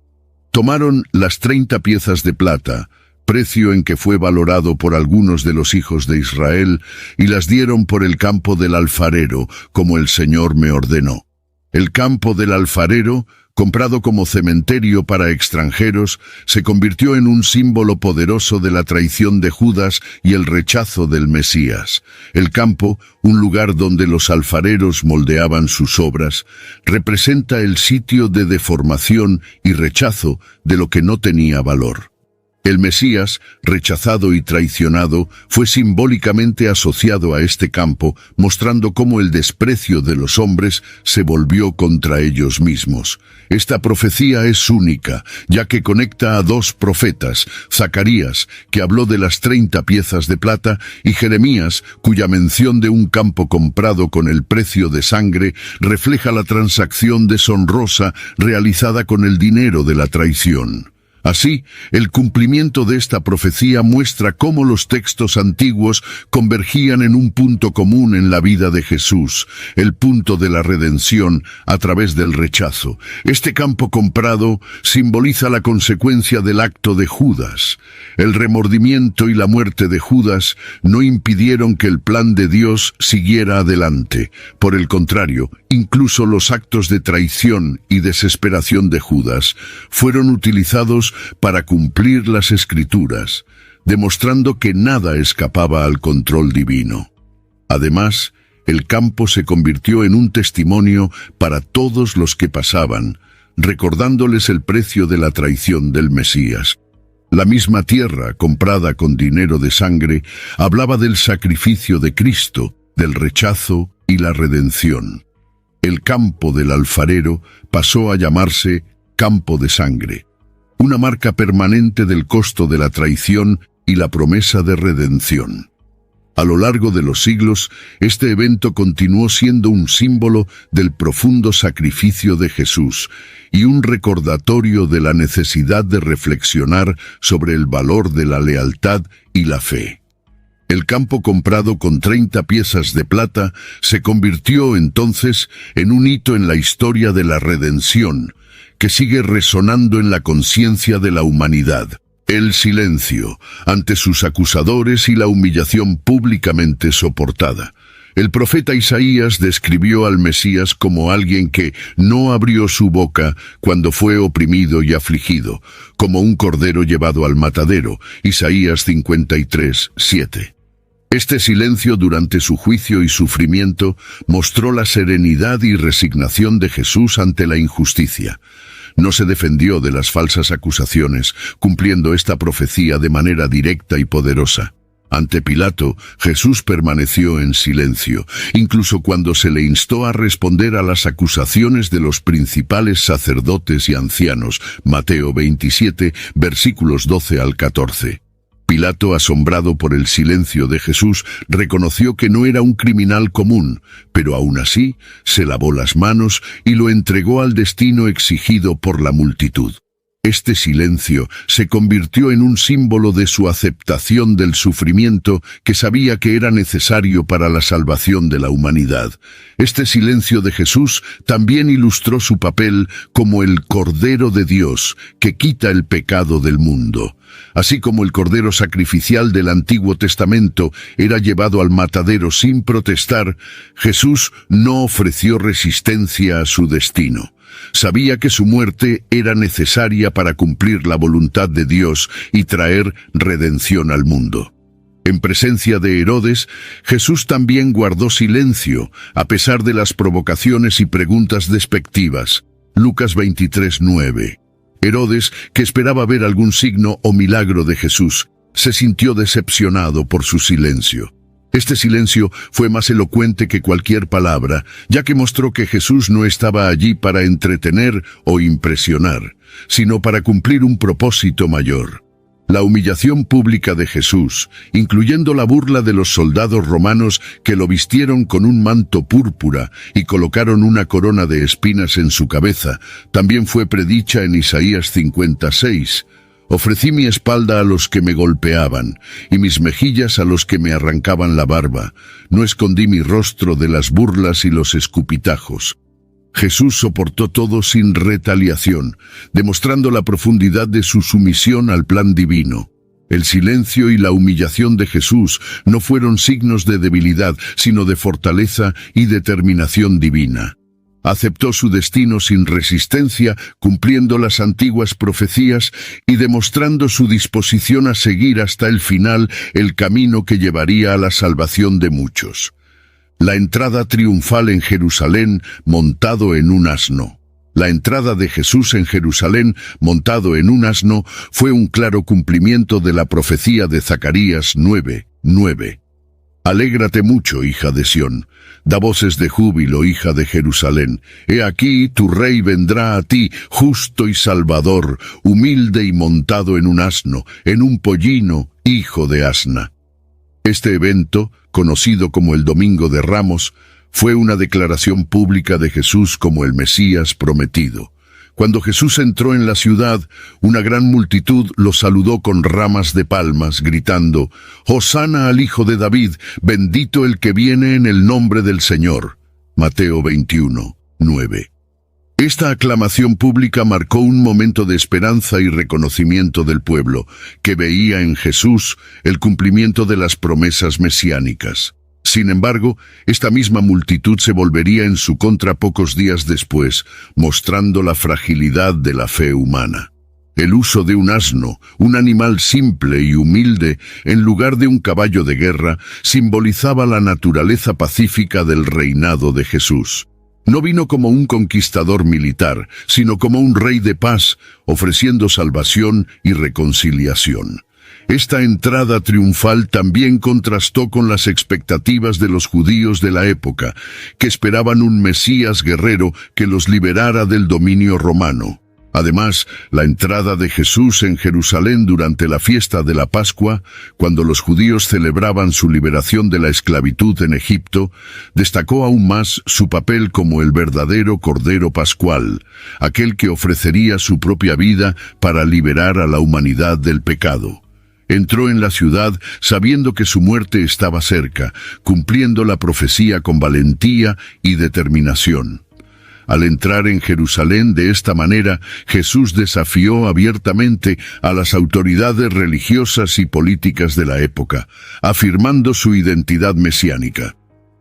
Tomaron las 30 piezas de plata, precio en que fue valorado por algunos de los hijos de Israel, y las dieron por el campo del alfarero, como el Señor me ordenó. El campo del alfarero, comprado como cementerio para extranjeros, se convirtió en un símbolo poderoso de la traición de Judas y el rechazo del Mesías. El campo, un lugar donde los alfareros moldeaban sus obras, representa el sitio de deformación y rechazo de lo que no tenía valor. El Mesías, rechazado y traicionado, fue simbólicamente asociado a este campo, mostrando cómo el desprecio de los hombres se volvió contra ellos mismos. Esta profecía es única, ya que conecta a dos profetas, Zacarías, que habló de las 30 piezas de plata, y Jeremías, cuya mención de un campo comprado con el precio de sangre refleja la transacción deshonrosa realizada con el dinero de la traición. Así, el cumplimiento de esta profecía muestra cómo los textos antiguos convergían en un punto común en la vida de Jesús, el punto de la redención a través del rechazo. Este campo comprado simboliza la consecuencia del acto de Judas. El remordimiento y la muerte de Judas no impidieron que el plan de Dios siguiera adelante. Por el contrario, incluso los actos de traición y desesperación de Judas fueron utilizados para cumplir las Escrituras, demostrando que nada escapaba al control divino. Además, el campo se convirtió en un testimonio para todos los que pasaban, recordándoles el precio de la traición del Mesías. La misma tierra, comprada con dinero de sangre, hablaba del sacrificio de Cristo, del rechazo y la redención. El campo del alfarero pasó a llamarse campo de sangre, una marca permanente del costo de la traición y la promesa de redención. A lo largo de los siglos, este evento continuó siendo un símbolo del profundo sacrificio de Jesús y un recordatorio de la necesidad de reflexionar sobre el valor de la lealtad y la fe. El campo comprado con 30 piezas de plata se convirtió entonces en un hito en la historia de la redención, que sigue resonando en la conciencia de la humanidad. El silencio ante sus acusadores y la humillación públicamente soportada. El profeta Isaías describió al Mesías como alguien que no abrió su boca cuando fue oprimido y afligido, como un cordero llevado al matadero. Isaías 53:7. Este silencio durante su juicio y sufrimiento mostró la serenidad y resignación de Jesús ante la injusticia. No se defendió de las falsas acusaciones, cumpliendo esta profecía de manera directa y poderosa. Ante Pilato, Jesús permaneció en silencio, incluso cuando se le instó a responder a las acusaciones de los principales sacerdotes y ancianos. Mateo 27, versículos 12 al 14. Pilato, asombrado por el silencio de Jesús, reconoció que no era un criminal común, pero aún así se lavó las manos y lo entregó al destino exigido por la multitud. Este silencio se convirtió en un símbolo de su aceptación del sufrimiento que sabía que era necesario para la salvación de la humanidad. Este silencio de Jesús también ilustró su papel como el Cordero de Dios que quita el pecado del mundo. Así como el cordero sacrificial del Antiguo Testamento era llevado al matadero sin protestar, Jesús no ofreció resistencia a su destino. Sabía que su muerte era necesaria para cumplir la voluntad de Dios y traer redención al mundo. En presencia de Herodes, Jesús también guardó silencio, a pesar de las provocaciones y preguntas despectivas. Lucas 23:9. Herodes, que esperaba ver algún signo o milagro de Jesús, se sintió decepcionado por su silencio. Este silencio fue más elocuente que cualquier palabra, ya que mostró que Jesús no estaba allí para entretener o impresionar, sino para cumplir un propósito mayor. La humillación pública de Jesús, incluyendo la burla de los soldados romanos que lo vistieron con un manto púrpura y colocaron una corona de espinas en su cabeza, también fue predicha en Isaías 56. Ofrecí mi espalda a los que me golpeaban, y mis mejillas a los que me arrancaban la barba. No escondí mi rostro de las burlas y los escupitajos. Jesús soportó todo sin retaliación, demostrando la profundidad de su sumisión al plan divino. El silencio y la humillación de Jesús no fueron signos de debilidad, sino de fortaleza y determinación divina. Aceptó su destino sin resistencia, cumpliendo las antiguas profecías y demostrando su disposición a seguir hasta el final el camino que llevaría a la salvación de muchos. La entrada triunfal en Jerusalén montado en un asno. La entrada de Jesús en Jerusalén montado en un asno fue un claro cumplimiento de la profecía de Zacarías 9:9. Alégrate mucho, hija de Sión. Da voces de júbilo, hija de Jerusalén. He aquí, tu rey vendrá a ti, justo y salvador, humilde y montado en un asno, en un pollino, hijo de asna. Este evento, conocido como el Domingo de Ramos, fue una declaración pública de Jesús como el Mesías prometido. Cuando Jesús entró en la ciudad, una gran multitud lo saludó con ramas de palmas, gritando: «Hosana al Hijo de David, bendito el que viene en el nombre del Señor». Mateo 21:9. Esta aclamación pública marcó un momento de esperanza y reconocimiento del pueblo, que veía en Jesús el cumplimiento de las promesas mesiánicas. Sin embargo, esta misma multitud se volvería en su contra pocos días después, mostrando la fragilidad de la fe humana. El uso de un asno, un animal simple y humilde, en lugar de un caballo de guerra, simbolizaba la naturaleza pacífica del reinado de Jesús. No vino como un conquistador militar, sino como un rey de paz, ofreciendo salvación y reconciliación. Esta entrada triunfal también contrastó con las expectativas de los judíos de la época, que esperaban un Mesías guerrero que los liberara del dominio romano. Además, la entrada de Jesús en Jerusalén durante la fiesta de la Pascua, cuando los judíos celebraban su liberación de la esclavitud en Egipto, destacó aún más su papel como el verdadero Cordero Pascual, aquel que ofrecería su propia vida para liberar a la humanidad del pecado. Entró en la ciudad sabiendo que su muerte estaba cerca, cumpliendo la profecía con valentía y determinación. Al entrar en Jerusalén de esta manera, Jesús desafió abiertamente a las autoridades religiosas y políticas de la época, afirmando su identidad mesiánica.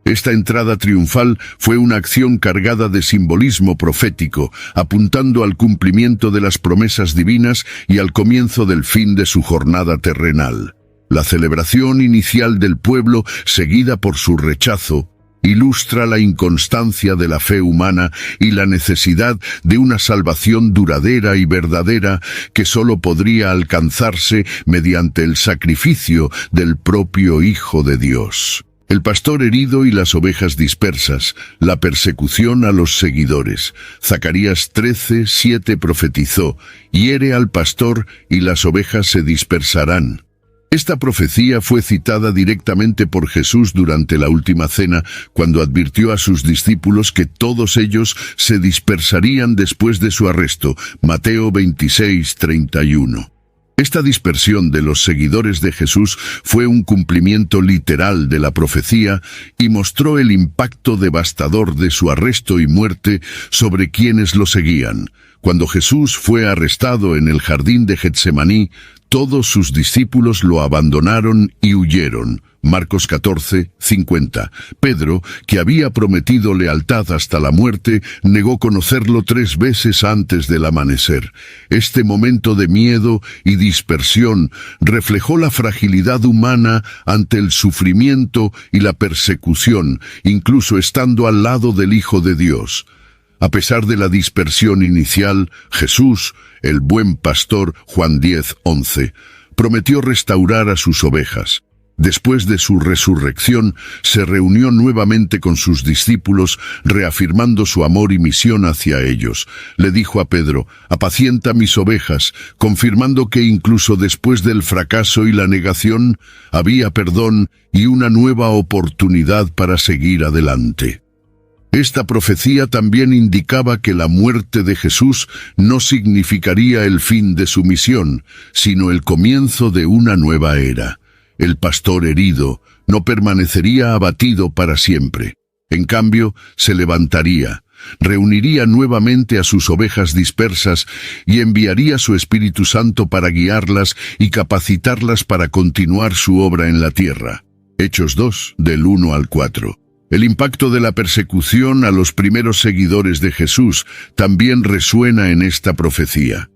Esta entrada triunfal fue una acción cargada de simbolismo profético, apuntando al cumplimiento de las promesas divinas y al comienzo del fin de su jornada terrenal. La celebración inicial del pueblo, seguida por su rechazo, ilustra la inconstancia de la fe humana y la necesidad de una salvación duradera y verdadera que solo podría alcanzarse mediante el sacrificio del propio Hijo de Dios. El pastor herido y las ovejas dispersas, la persecución a los seguidores. Zacarías 13:7 profetizó: «Hiere al pastor y las ovejas se dispersarán». Esta profecía fue citada directamente por Jesús durante la última cena, cuando advirtió a sus discípulos que todos ellos se dispersarían después de su arresto. Mateo 26:31. Esta dispersión de los seguidores de Jesús fue un cumplimiento literal de la profecía y mostró el impacto devastador de su arresto y muerte sobre quienes lo seguían. Cuando Jesús fue arrestado en el jardín de Getsemaní, todos sus discípulos lo abandonaron y huyeron. Marcos 14:50. Pedro, que había prometido lealtad hasta la muerte, negó conocerlo 3 veces antes del amanecer. Este momento de miedo y dispersión reflejó la fragilidad humana ante el sufrimiento y la persecución, incluso estando al lado del Hijo de Dios. A pesar de la dispersión inicial, Jesús, el buen pastor, Juan 10:11, prometió restaurar a sus ovejas. Después de su resurrección, se reunió nuevamente con sus discípulos, reafirmando su amor y misión hacia ellos. Le dijo a Pedro: «Apacienta mis ovejas», confirmando que incluso después del fracaso y la negación, había perdón y una nueva oportunidad para seguir adelante. Esta profecía también indicaba que la muerte de Jesús no significaría el fin de su misión, sino el comienzo de una nueva era. El pastor herido no permanecería abatido para siempre. En cambio, se levantaría, reuniría nuevamente a sus ovejas dispersas y enviaría su Espíritu Santo para guiarlas y capacitarlas para continuar su obra en la tierra. Hechos 2, del 1 al 4. El impacto de la persecución a los primeros seguidores de Jesús también resuena en esta profecía.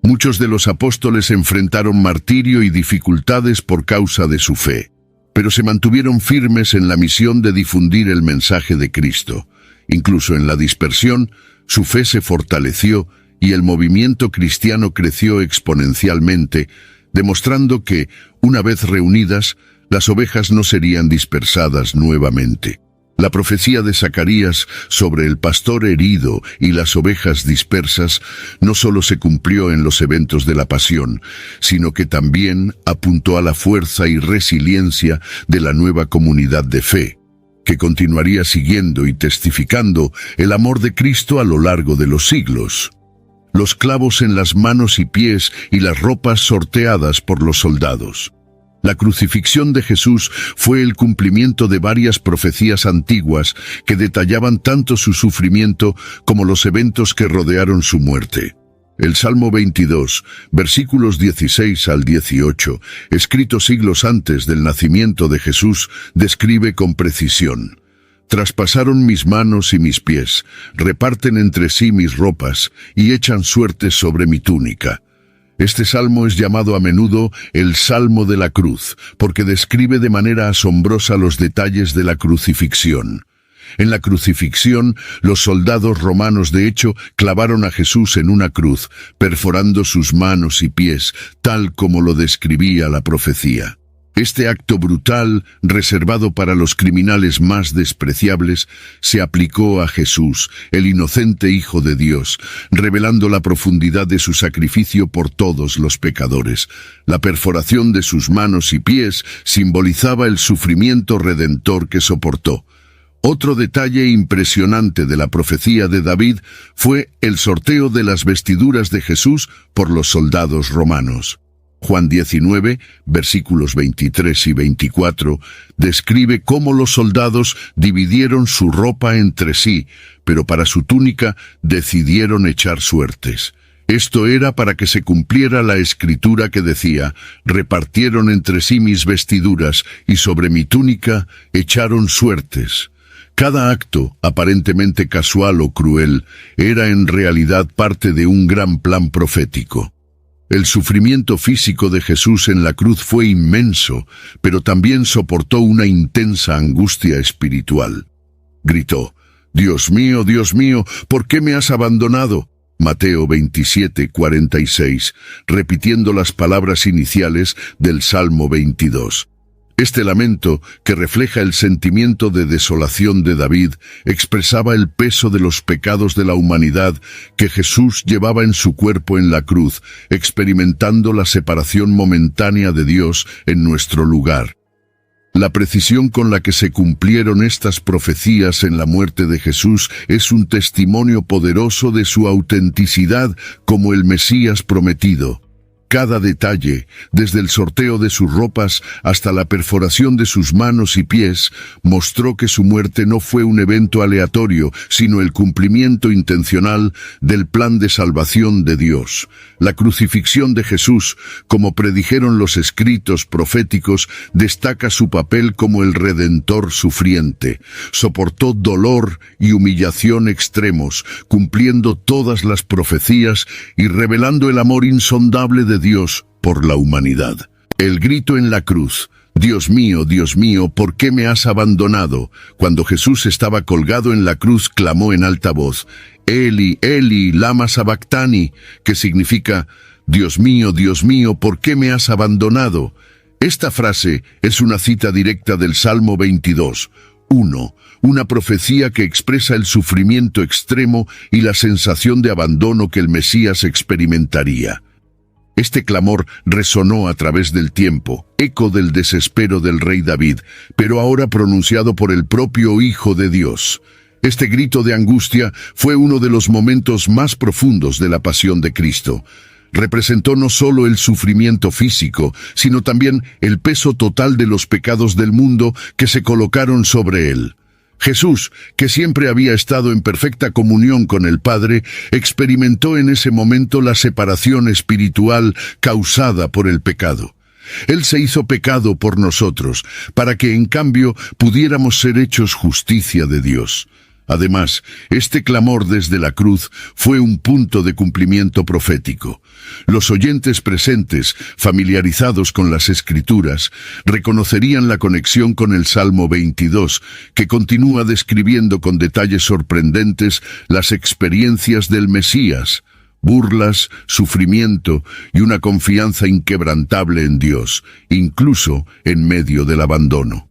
Muchos de los apóstoles enfrentaron martirio y dificultades por causa de su fe, pero se mantuvieron firmes en la misión de difundir el mensaje de Cristo. Incluso en la dispersión, su fe se fortaleció y el movimiento cristiano creció exponencialmente, demostrando que, una vez reunidas, las ovejas no serían dispersadas nuevamente. La profecía de Zacarías sobre el pastor herido y las ovejas dispersas no solo se cumplió en los eventos de la pasión, sino que también apuntó a la fuerza y resiliencia de la nueva comunidad de fe, que continuaría siguiendo y testificando el amor de Cristo a lo largo de los siglos. los clavos en las manos y pies y las ropas sorteadas por los soldados. La crucifixión de Jesús fue el cumplimiento de varias profecías antiguas que detallaban tanto su sufrimiento como los eventos que rodearon su muerte. El Salmo 22, versículos 16 al 18, escrito siglos antes del nacimiento de Jesús, describe con precisión: «Traspasaron mis manos y mis pies, reparten entre sí mis ropas y echan suertes sobre mi túnica». Este salmo es llamado a menudo el Salmo de la Cruz, porque describe de manera asombrosa los detalles de la crucifixión. En la crucifixión, los soldados romanos de hecho clavaron a Jesús en una cruz, perforando sus manos y pies, tal como lo describía la profecía. Este acto brutal, reservado para los criminales más despreciables, se aplicó a Jesús, el inocente Hijo de Dios, revelando la profundidad de su sacrificio por todos los pecadores. La perforación de sus manos y pies simbolizaba el sufrimiento redentor que soportó. Otro detalle impresionante de la profecía de David fue el sorteo de las vestiduras de Jesús por los soldados romanos. Juan 19, versículos 23 y 24, describe cómo los soldados dividieron su ropa entre sí, pero para su túnica decidieron echar suertes. Esto era para que se cumpliera la escritura que decía: «Repartieron entre sí mis vestiduras, y sobre mi túnica echaron suertes». Cada acto, aparentemente casual o cruel, era en realidad parte de un gran plan profético. El sufrimiento físico de Jesús en la cruz fue inmenso, pero también soportó una intensa angustia espiritual. Gritó: Dios mío, ¿por qué me has abandonado?». Mateo 27, 46, repitiendo las palabras iniciales del Salmo 22. Este lamento, que refleja el sentimiento de desolación de David, expresaba el peso de los pecados de la humanidad que Jesús llevaba en su cuerpo en la cruz, experimentando la separación momentánea de Dios en nuestro lugar. La precisión con la que se cumplieron estas profecías en la muerte de Jesús es un testimonio poderoso de su autenticidad como el Mesías prometido. Cada detalle, desde el sorteo de sus ropas hasta la perforación de sus manos y pies, mostró que su muerte no fue un evento aleatorio, sino el cumplimiento intencional del plan de salvación de Dios. La crucifixión de Jesús, como predijeron los escritos proféticos, destaca su papel como el Redentor sufriente. Soportó dolor y humillación extremos, cumpliendo todas las profecías y revelando el amor insondable de Dios por la humanidad. El grito en la cruz: Dios mío, ¿por qué me has abandonado?». Cuando Jesús estaba colgado en la cruz, clamó en alta voz: Eli, Eli, lama sabactani, que significa: Dios mío, ¿por qué me has abandonado?». Esta frase es una cita directa del Salmo 22, 1, una profecía que expresa el sufrimiento extremo y la sensación de abandono que el Mesías experimentaría. Este clamor resonó a través del tiempo, eco del desespero del rey David, pero ahora pronunciado por el propio Hijo de Dios. Este grito de angustia fue uno de los momentos más profundos de la pasión de Cristo. Representó no solo el sufrimiento físico, sino también el peso total de los pecados del mundo que se colocaron sobre él. Jesús, que siempre había estado en perfecta comunión con el Padre, experimentó en ese momento la separación espiritual causada por el pecado. Él se hizo pecado por nosotros, para que en cambio pudiéramos ser hechos justicia de Dios. Además, este clamor desde la cruz fue un punto de cumplimiento profético. Los oyentes presentes, familiarizados con las Escrituras, reconocerían la conexión con el Salmo 22, que continúa describiendo con detalles sorprendentes las experiencias del Mesías: burlas, sufrimiento y una confianza inquebrantable en Dios, incluso en medio del abandono.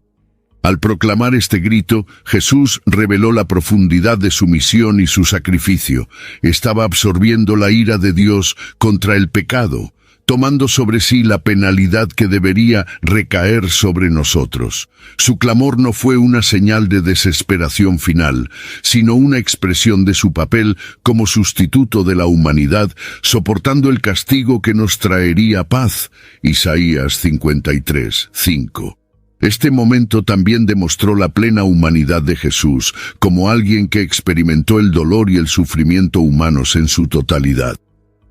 Al proclamar este grito, Jesús reveló la profundidad de su misión y su sacrificio. Estaba absorbiendo la ira de Dios contra el pecado, tomando sobre sí la penalidad que debería recaer sobre nosotros. Su clamor no fue una señal de desesperación final, sino una expresión de su papel como sustituto de la humanidad, soportando el castigo que nos traería paz. Isaías 53:5. Este momento también demostró la plena humanidad de Jesús, como alguien que experimentó el dolor y el sufrimiento humanos en su totalidad.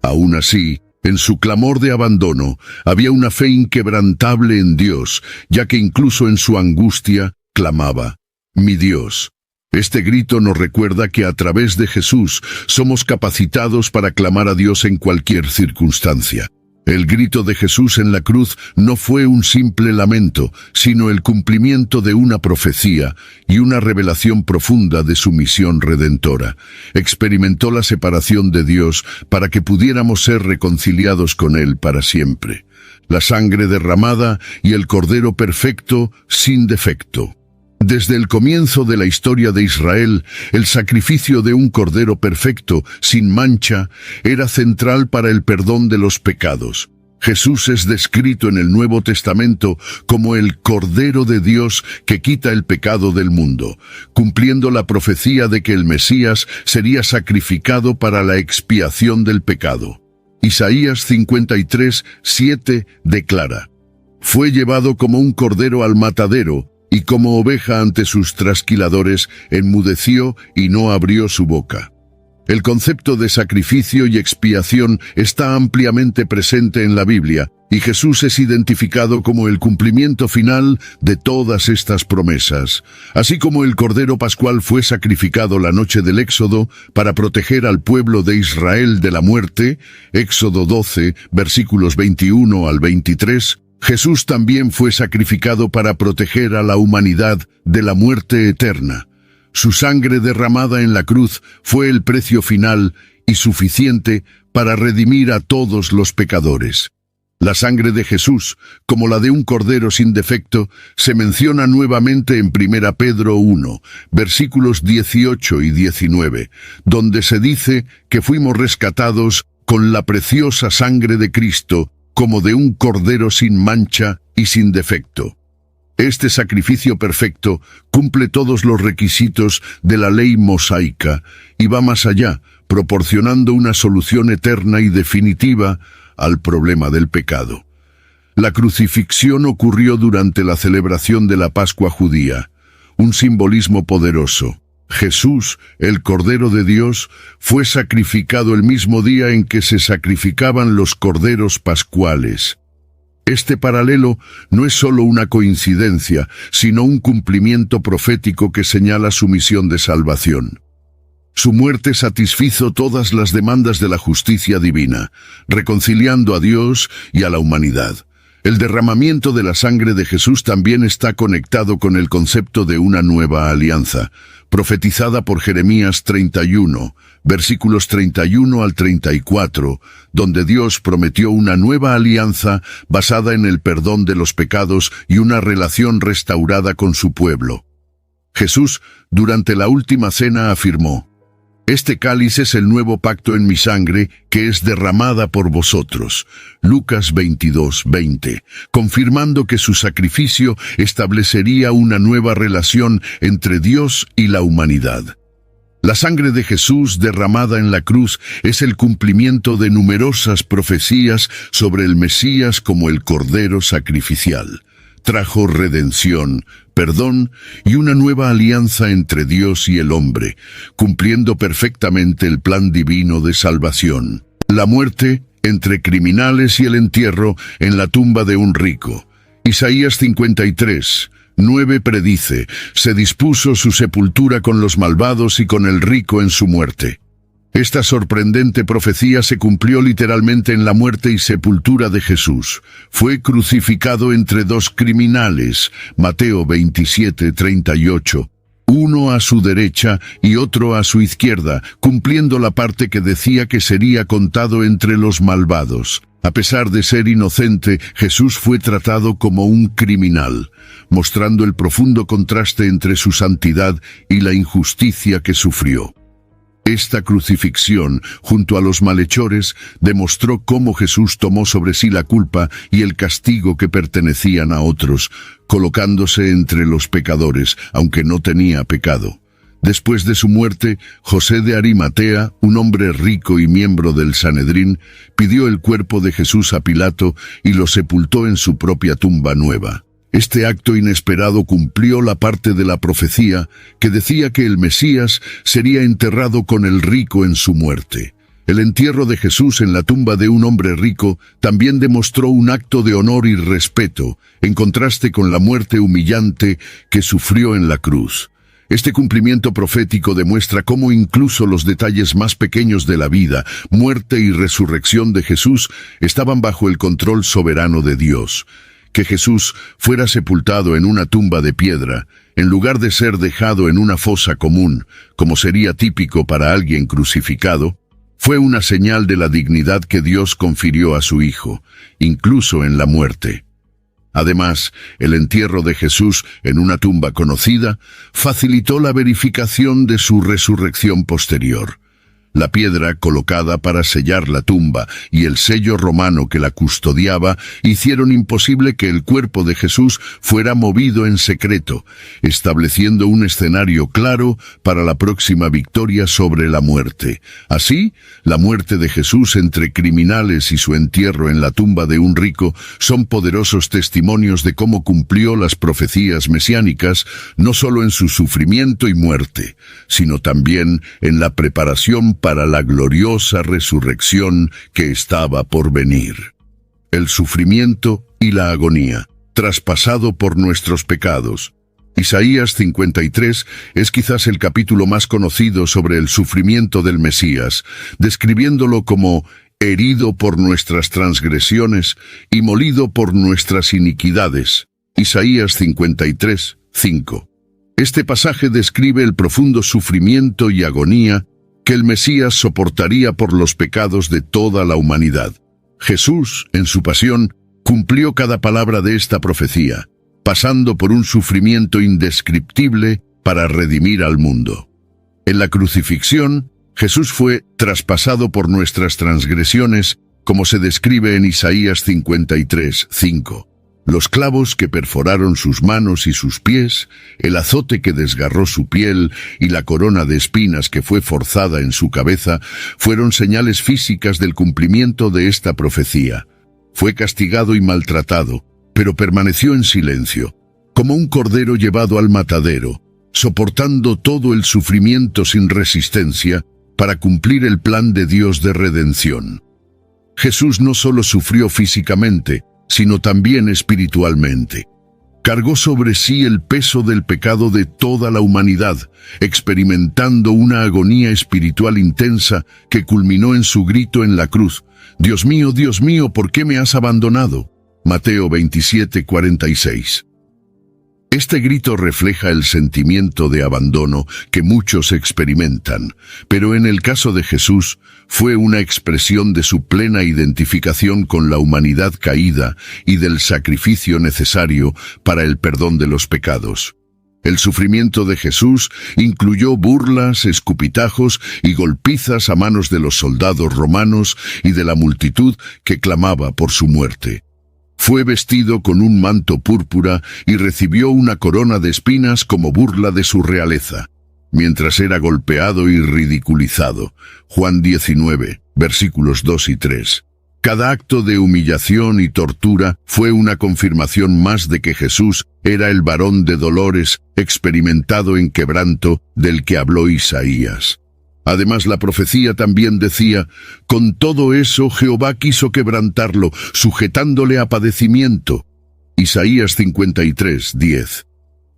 Aún así, en su clamor de abandono, había una fe inquebrantable en Dios, ya que incluso en su angustia, clamaba, «Mi Dios». Este grito nos recuerda que a través de Jesús somos capacitados para clamar a Dios en cualquier circunstancia. El grito de Jesús en la cruz no fue un simple lamento, sino el cumplimiento de una profecía y una revelación profunda de su misión redentora. Experimentó la separación de Dios para que pudiéramos ser reconciliados con Él para siempre. La sangre derramada y el Cordero perfecto sin defecto. Desde el comienzo de la historia de Israel, el sacrificio de un cordero perfecto, sin mancha, era central para el perdón de los pecados. Jesús es descrito en el Nuevo Testamento como el Cordero de Dios que quita el pecado del mundo, cumpliendo la profecía de que el Mesías sería sacrificado para la expiación del pecado. Isaías 53:7 declara, «Fue llevado como un cordero al matadero, y como oveja ante sus trasquiladores, enmudeció y no abrió su boca». El concepto de sacrificio y expiación está ampliamente presente en la Biblia, y Jesús es identificado como el cumplimiento final de todas estas promesas. Así como el Cordero Pascual fue sacrificado la noche del Éxodo para proteger al pueblo de Israel de la muerte, Éxodo 12, versículos 21 al 23, Jesús también fue sacrificado para proteger a la humanidad de la muerte eterna. Su sangre derramada en la cruz fue el precio final y suficiente para redimir a todos los pecadores. La sangre de Jesús, como la de un cordero sin defecto, se menciona nuevamente en 1 Pedro 1, versículos 18 y 19, donde se dice que fuimos rescatados con la preciosa sangre de Cristo, como de un cordero sin mancha y sin defecto. Este sacrificio perfecto cumple todos los requisitos de la ley mosaica y va más allá, proporcionando una solución eterna y definitiva al problema del pecado. La crucifixión ocurrió durante la celebración de la Pascua judía, un simbolismo poderoso. Jesús, el Cordero de Dios, fue sacrificado el mismo día en que se sacrificaban los corderos pascuales. Este paralelo no es solo una coincidencia, sino un cumplimiento profético que señala su misión de salvación. Su muerte satisfizo todas las demandas de la justicia divina, reconciliando a Dios y a la humanidad. El derramamiento de la sangre de Jesús también está conectado con el concepto de una nueva alianza, profetizada por Jeremías 31, versículos 31 al 34, donde Dios prometió una nueva alianza basada en el perdón de los pecados y una relación restaurada con su pueblo. Jesús, durante la última cena, afirmó, «Este cáliz es el nuevo pacto en mi sangre, que es derramada por vosotros». Lucas 22:20, confirmando que su sacrificio establecería una nueva relación entre Dios y la humanidad. La sangre de Jesús derramada en la cruz es el cumplimiento de numerosas profecías sobre el Mesías como el Cordero sacrificial. Trajo redención, perdón y una nueva alianza entre Dios y el hombre, cumpliendo perfectamente el plan divino de salvación. La muerte entre criminales y el entierro en la tumba de un rico. Isaías 53:9 predice, se dispuso su sepultura con los malvados y con el rico en su muerte. Esta sorprendente profecía se cumplió literalmente en la muerte y sepultura de Jesús. Fue crucificado entre dos criminales, Mateo 27:38, uno a su derecha y otro a su izquierda, cumpliendo la parte que decía que sería contado entre los malvados. A pesar de ser inocente, Jesús fue tratado como un criminal, mostrando el profundo contraste entre su santidad y la injusticia que sufrió. Esta crucifixión, junto a los malhechores, demostró cómo Jesús tomó sobre sí la culpa y el castigo que pertenecían a otros, colocándose entre los pecadores, aunque no tenía pecado. Después de su muerte, José de Arimatea, un hombre rico y miembro del Sanedrín, pidió el cuerpo de Jesús a Pilato y lo sepultó en su propia tumba nueva. Este acto inesperado cumplió la parte de la profecía que decía que el Mesías sería enterrado con el rico en su muerte. El entierro de Jesús en la tumba de un hombre rico también demostró un acto de honor y respeto, en contraste con la muerte humillante que sufrió en la cruz. Este cumplimiento profético demuestra cómo incluso los detalles más pequeños de la vida, muerte y resurrección de Jesús estaban bajo el control soberano de Dios. Que Jesús fuera sepultado en una tumba de piedra, en lugar de ser dejado en una fosa común, como sería típico para alguien crucificado, fue una señal de la dignidad que Dios confirió a su Hijo, incluso en la muerte. Además, el entierro de Jesús en una tumba conocida facilitó la verificación de su resurrección posterior. La piedra colocada para sellar la tumba y el sello romano que la custodiaba hicieron imposible que el cuerpo de Jesús fuera movido en secreto, estableciendo un escenario claro para la próxima victoria sobre la muerte. Así, la muerte de Jesús entre criminales y su entierro en la tumba de un rico son poderosos testimonios de cómo cumplió las profecías mesiánicas, no solo en su sufrimiento y muerte, sino también en la preparación para la gloriosa resurrección que estaba por venir. El sufrimiento y la agonía, traspasado por nuestros pecados. Isaías 53 es quizás el capítulo más conocido sobre el sufrimiento del Mesías, describiéndolo como herido por nuestras transgresiones y molido por nuestras iniquidades. Isaías 53, 5. Este pasaje describe el profundo sufrimiento y agonía que el Mesías soportaría por los pecados de toda la humanidad. Jesús, en su pasión, cumplió cada palabra de esta profecía, pasando por un sufrimiento indescriptible para redimir al mundo. En la crucifixión, Jesús fue traspasado por nuestras transgresiones, como se describe en Isaías 53, 5. Los clavos que perforaron sus manos y sus pies, el azote que desgarró su piel y la corona de espinas que fue forzada en su cabeza fueron señales físicas del cumplimiento de esta profecía. Fue castigado y maltratado, pero permaneció en silencio, como un cordero llevado al matadero, soportando todo el sufrimiento sin resistencia para cumplir el plan de Dios de redención. Jesús no solo sufrió físicamente, sino también espiritualmente. Cargó sobre sí el peso del pecado de toda la humanidad, experimentando una agonía espiritual intensa que culminó en su grito en la cruz: Dios mío, ¿por qué me has abandonado? Mateo 27, 46. Este grito refleja el sentimiento de abandono que muchos experimentan, pero en el caso de Jesús fue una expresión de su plena identificación con la humanidad caída y del sacrificio necesario para el perdón de los pecados. El sufrimiento de Jesús incluyó burlas, escupitajos y golpizas a manos de los soldados romanos y de la multitud que clamaba por su muerte. Fue vestido con un manto púrpura y recibió una corona de espinas como burla de su realeza, mientras era golpeado y ridiculizado. Juan 19, versículos 2 y 3. Cada acto de humillación y tortura fue una confirmación más de que Jesús era el varón de dolores, experimentado en quebranto, del que habló Isaías. Además, la profecía también decía: con todo eso Jehová quiso quebrantarlo, sujetándole a padecimiento. Isaías 53, 10.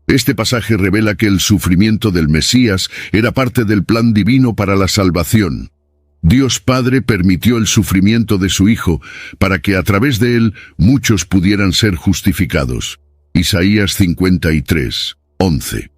Este pasaje revela que el sufrimiento del Mesías era parte del plan divino para la salvación. Dios Padre permitió el sufrimiento de su Hijo para que a través de él muchos pudieran ser justificados. Isaías 53, 11.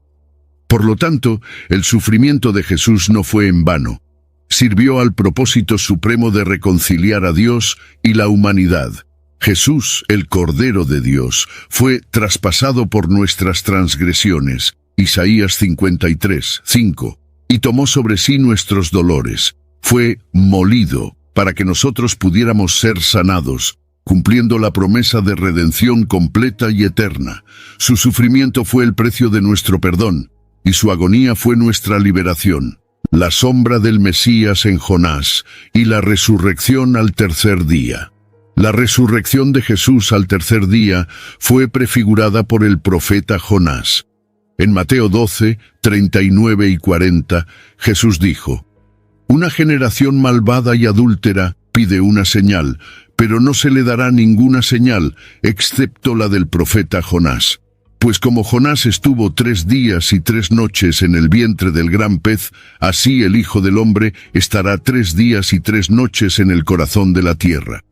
Por lo tanto, el sufrimiento de Jesús no fue en vano. Sirvió al propósito supremo de reconciliar a Dios y la humanidad. Jesús, el Cordero de Dios, fue traspasado por nuestras transgresiones. Isaías 53, 5. y tomó sobre sí nuestros dolores. Fue molido para que nosotros pudiéramos ser sanados, cumpliendo la promesa de redención completa y eterna. Su sufrimiento fue el precio de nuestro perdón, y su agonía fue nuestra liberación. La sombra del Mesías en Jonás y la resurrección al tercer día. La resurrección de Jesús al tercer día fue prefigurada por el profeta Jonás. En Mateo 12, 39 y 40, Jesús dijo: «Una generación malvada y adúltera pide una señal, pero no se le dará ninguna señal, excepto la del profeta Jonás. Pues como Jonás estuvo 3 días y 3 noches en el vientre del gran pez, así el Hijo del Hombre estará 3 días y 3 noches en el corazón de la tierra».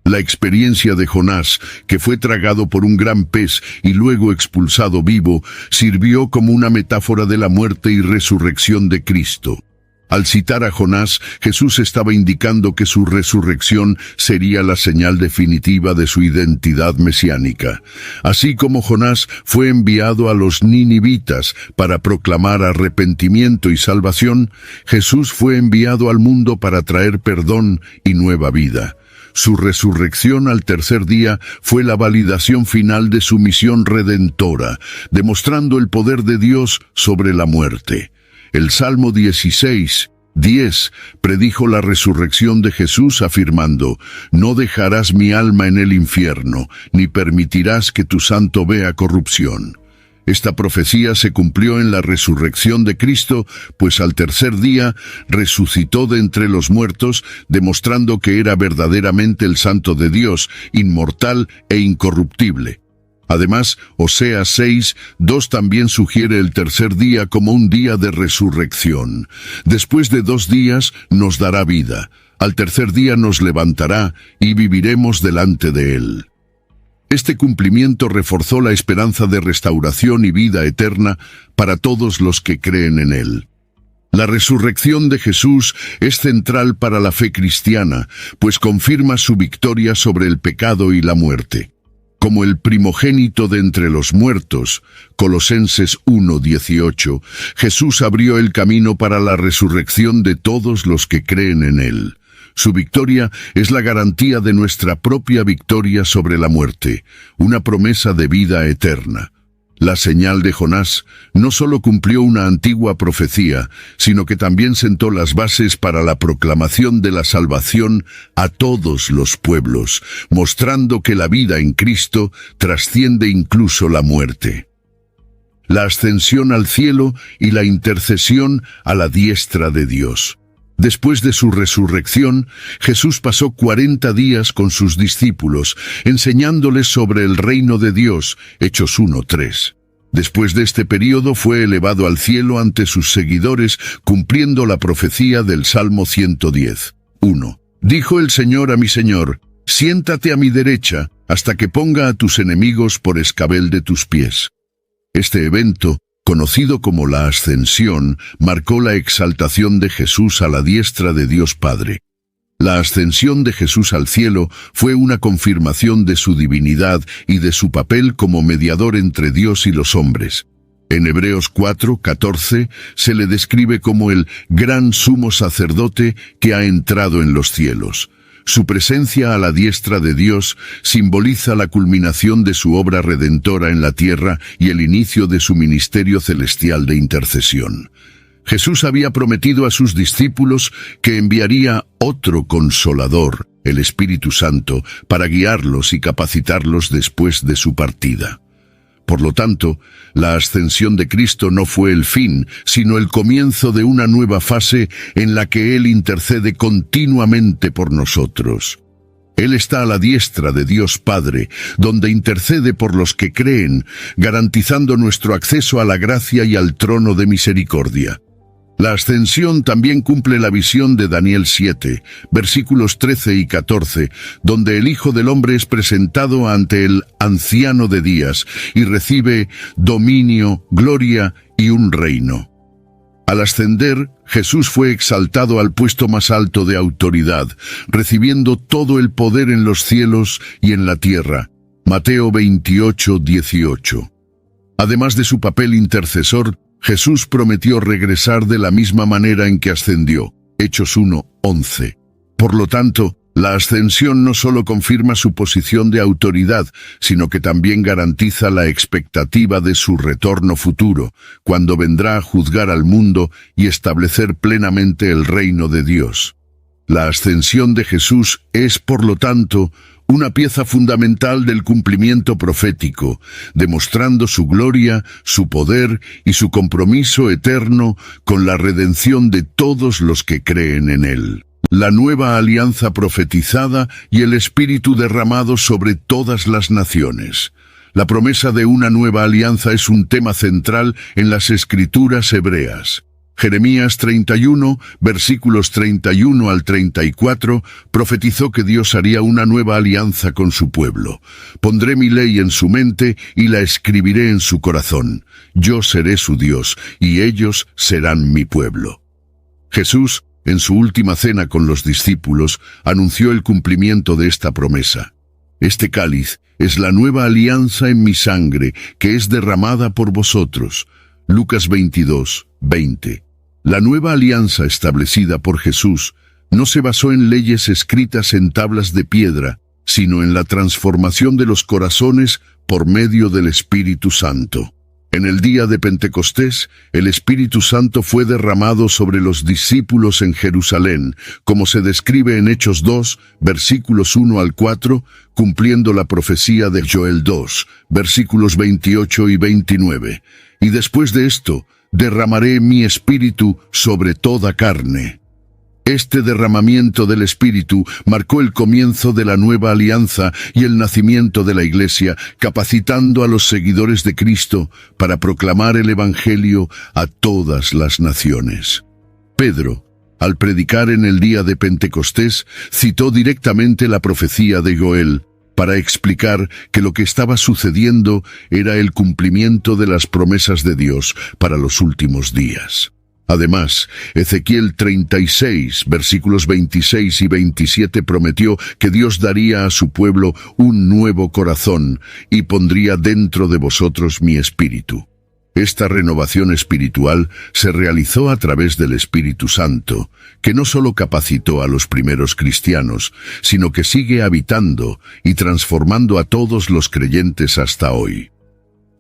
La experiencia de Jonás, que fue tragado por un gran pez y luego expulsado vivo, sirvió como una metáfora de la muerte y resurrección de Cristo. Al citar a Jonás, Jesús estaba indicando que su resurrección sería la señal definitiva de su identidad mesiánica. Así como Jonás fue enviado a los ninivitas para proclamar arrepentimiento y salvación, Jesús fue enviado al mundo para traer perdón y nueva vida. Su resurrección al tercer día fue la validación final de su misión redentora, demostrando el poder de Dios sobre la muerte. El Salmo 16, 10 predijo la resurrección de Jesús afirmando: «No dejarás mi alma en el infierno, ni permitirás que tu santo vea corrupción». Esta profecía se cumplió en la resurrección de Cristo, pues al tercer día resucitó de entre los muertos, demostrando que era verdaderamente el Santo de Dios, inmortal e incorruptible. Además, Oseas 6, 2 también sugiere el tercer día como un día de resurrección. Después de 2 días nos dará vida. Al tercer día nos levantará y viviremos delante de Él. Este cumplimiento reforzó la esperanza de restauración y vida eterna para todos los que creen en Él. La resurrección de Jesús es central para la fe cristiana, pues confirma su victoria sobre el pecado y la muerte. Como el primogénito de entre los muertos, Colosenses 1:18, Jesús abrió el camino para la resurrección de todos los que creen en Él. Su victoria es la garantía de nuestra propia victoria sobre la muerte, una promesa de vida eterna. La señal de Jonás no solo cumplió una antigua profecía, sino que también sentó las bases para la proclamación de la salvación a todos los pueblos, mostrando que la vida en Cristo trasciende incluso la muerte. La ascensión al cielo y la intercesión a la diestra de Dios. Después de su resurrección, Jesús pasó 40 días con sus discípulos, enseñándoles sobre el reino de Dios, Hechos 1:3. Después de este período fue elevado al cielo ante sus seguidores, cumpliendo la profecía del Salmo 110. 1. Dijo el Señor a mi Señor: «Siéntate a mi derecha, hasta que ponga a tus enemigos por escabel de tus pies». Este evento, conocido como la Ascensión, marcó la exaltación de Jesús a la diestra de Dios Padre. La ascensión de Jesús al cielo fue una confirmación de su divinidad y de su papel como mediador entre Dios y los hombres. En Hebreos 4:14 se le describe como el gran sumo sacerdote que ha entrado en los cielos. Su presencia a la diestra de Dios simboliza la culminación de su obra redentora en la tierra y el inicio de su ministerio celestial de intercesión. Jesús había prometido a sus discípulos que enviaría otro Consolador, el Espíritu Santo, para guiarlos y capacitarlos después de su partida. Por lo tanto, la ascensión de Cristo no fue el fin, sino el comienzo de una nueva fase en la que Él intercede continuamente por nosotros. Él está a la diestra de Dios Padre, donde intercede por los que creen, garantizando nuestro acceso a la gracia y al trono de misericordia. La ascensión también cumple la visión de Daniel 7, versículos 13 y 14, donde el Hijo del Hombre es presentado ante el Anciano de Días y recibe dominio, gloria y un reino. Al ascender, Jesús fue exaltado al puesto más alto de autoridad, recibiendo todo el poder en los cielos y en la tierra. Mateo 28:18. Además de su papel intercesor, Jesús prometió regresar de la misma manera en que ascendió. Hechos 1:11. Por lo tanto, la ascensión no solo confirma su posición de autoridad, sino que también garantiza la expectativa de su retorno futuro, cuando vendrá a juzgar al mundo y establecer plenamente el reino de Dios. La ascensión de Jesús es, por lo tanto, una pieza fundamental del cumplimiento profético, demostrando su gloria, su poder y su compromiso eterno con la redención de todos los que creen en él. La nueva alianza profetizada y el Espíritu derramado sobre todas las naciones. La promesa de una nueva alianza es un tema central en las Escrituras hebreas. Jeremías 31, versículos 31 al 34, profetizó que Dios haría una nueva alianza con su pueblo. Pondré mi ley en su mente y la escribiré en su corazón. Yo seré su Dios y ellos serán mi pueblo. Jesús, en su última cena con los discípulos, anunció el cumplimiento de esta promesa. Este cáliz es la nueva alianza en mi sangre, que es derramada por vosotros. Lucas 22:20. La nueva alianza establecida por Jesús no se basó en leyes escritas en tablas de piedra, sino en la transformación de los corazones por medio del Espíritu Santo. En el día de Pentecostés, el Espíritu Santo fue derramado sobre los discípulos en Jerusalén, como se describe en Hechos 2, versículos 1 al 4, cumpliendo la profecía de Joel 2, versículos 28 y 29. Y después de esto, derramaré mi Espíritu sobre toda carne. Este derramamiento del Espíritu marcó el comienzo de la nueva alianza y el nacimiento de la Iglesia, capacitando a los seguidores de Cristo para proclamar el Evangelio a todas las naciones. Pedro, al predicar en el día de Pentecostés, citó directamente la profecía de Joel, para explicar que lo que estaba sucediendo era el cumplimiento de las promesas de Dios para los últimos días. Además, Ezequiel 36, versículos 26 y 27 prometió que Dios daría a su pueblo un nuevo corazón y pondría dentro de vosotros mi espíritu. Esta renovación espiritual se realizó a través del Espíritu Santo, que no solo capacitó a los primeros cristianos, sino que sigue habitando y transformando a todos los creyentes hasta hoy.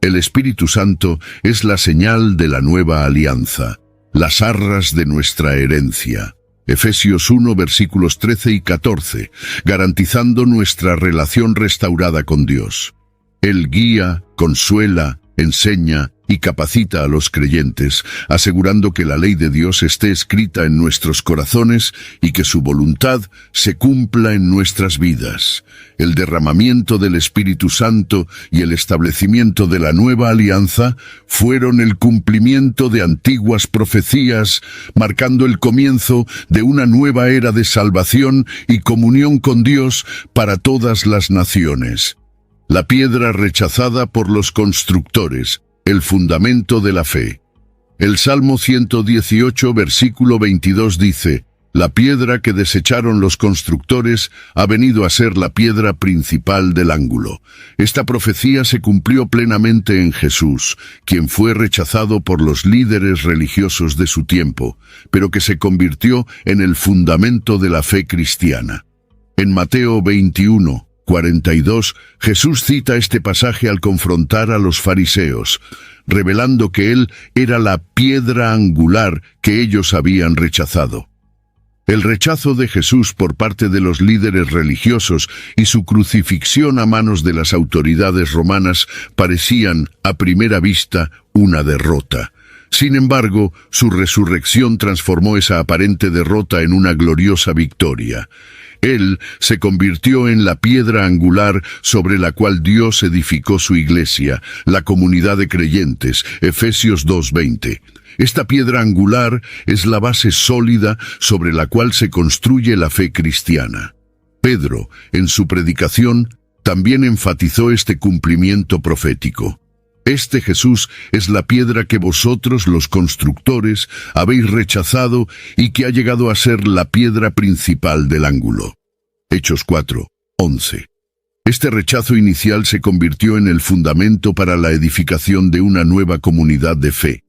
El Espíritu Santo es la señal de la nueva alianza, las arras de nuestra herencia. Efesios 1, versículos 13 y 14, garantizando nuestra relación restaurada con Dios. Él guía, consuela, enseña y capacita a los creyentes, asegurando que la ley de Dios esté escrita en nuestros corazones y que su voluntad se cumpla en nuestras vidas. El derramamiento del Espíritu Santo y el establecimiento de la nueva alianza fueron el cumplimiento de antiguas profecías, marcando el comienzo de una nueva era de salvación y comunión con Dios para todas las naciones. La piedra rechazada por los constructores, el fundamento de la fe. El Salmo 118, versículo 22 dice: La piedra que desecharon los constructores ha venido a ser la piedra principal del ángulo. Esta profecía se cumplió plenamente en Jesús, quien fue rechazado por los líderes religiosos de su tiempo, pero que se convirtió en el fundamento de la fe cristiana. En Mateo 21, 42, Jesús cita este pasaje al confrontar a los fariseos, revelando que Él era la piedra angular que ellos habían rechazado. El rechazo de Jesús por parte de los líderes religiosos y su crucifixión a manos de las autoridades romanas parecían, a primera vista, una derrota. Sin embargo, su resurrección transformó esa aparente derrota en una gloriosa victoria. Él se convirtió en la piedra angular sobre la cual Dios edificó su iglesia, la comunidad de creyentes, Efesios 2:20. Esta piedra angular es la base sólida sobre la cual se construye la fe cristiana. Pedro, en su predicación, también enfatizó este cumplimiento profético. Este Jesús es la piedra que vosotros, los constructores, habéis rechazado y que ha llegado a ser la piedra principal del ángulo. Hechos 4:11. Este rechazo inicial se convirtió en el fundamento para la edificación de una nueva comunidad de fe,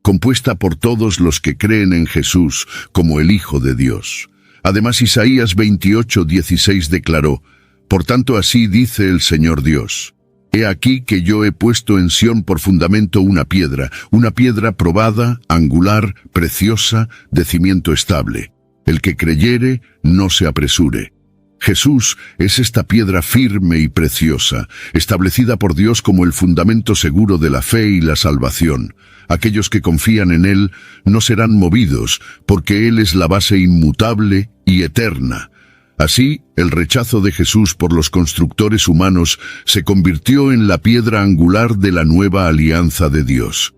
compuesta por todos los que creen en Jesús como el Hijo de Dios. Además, Isaías 28:16 declaró: Por tanto, así dice el Señor Dios: He aquí que yo he puesto en Sión por fundamento una piedra probada, angular, preciosa, de cimiento estable. El que creyere, no se apresure. Jesús es esta piedra firme y preciosa, establecida por Dios como el fundamento seguro de la fe y la salvación. Aquellos que confían en Él no serán movidos, porque Él es la base inmutable y eterna. Así, el rechazo de Jesús por los constructores humanos se convirtió en la piedra angular de la nueva alianza de Dios.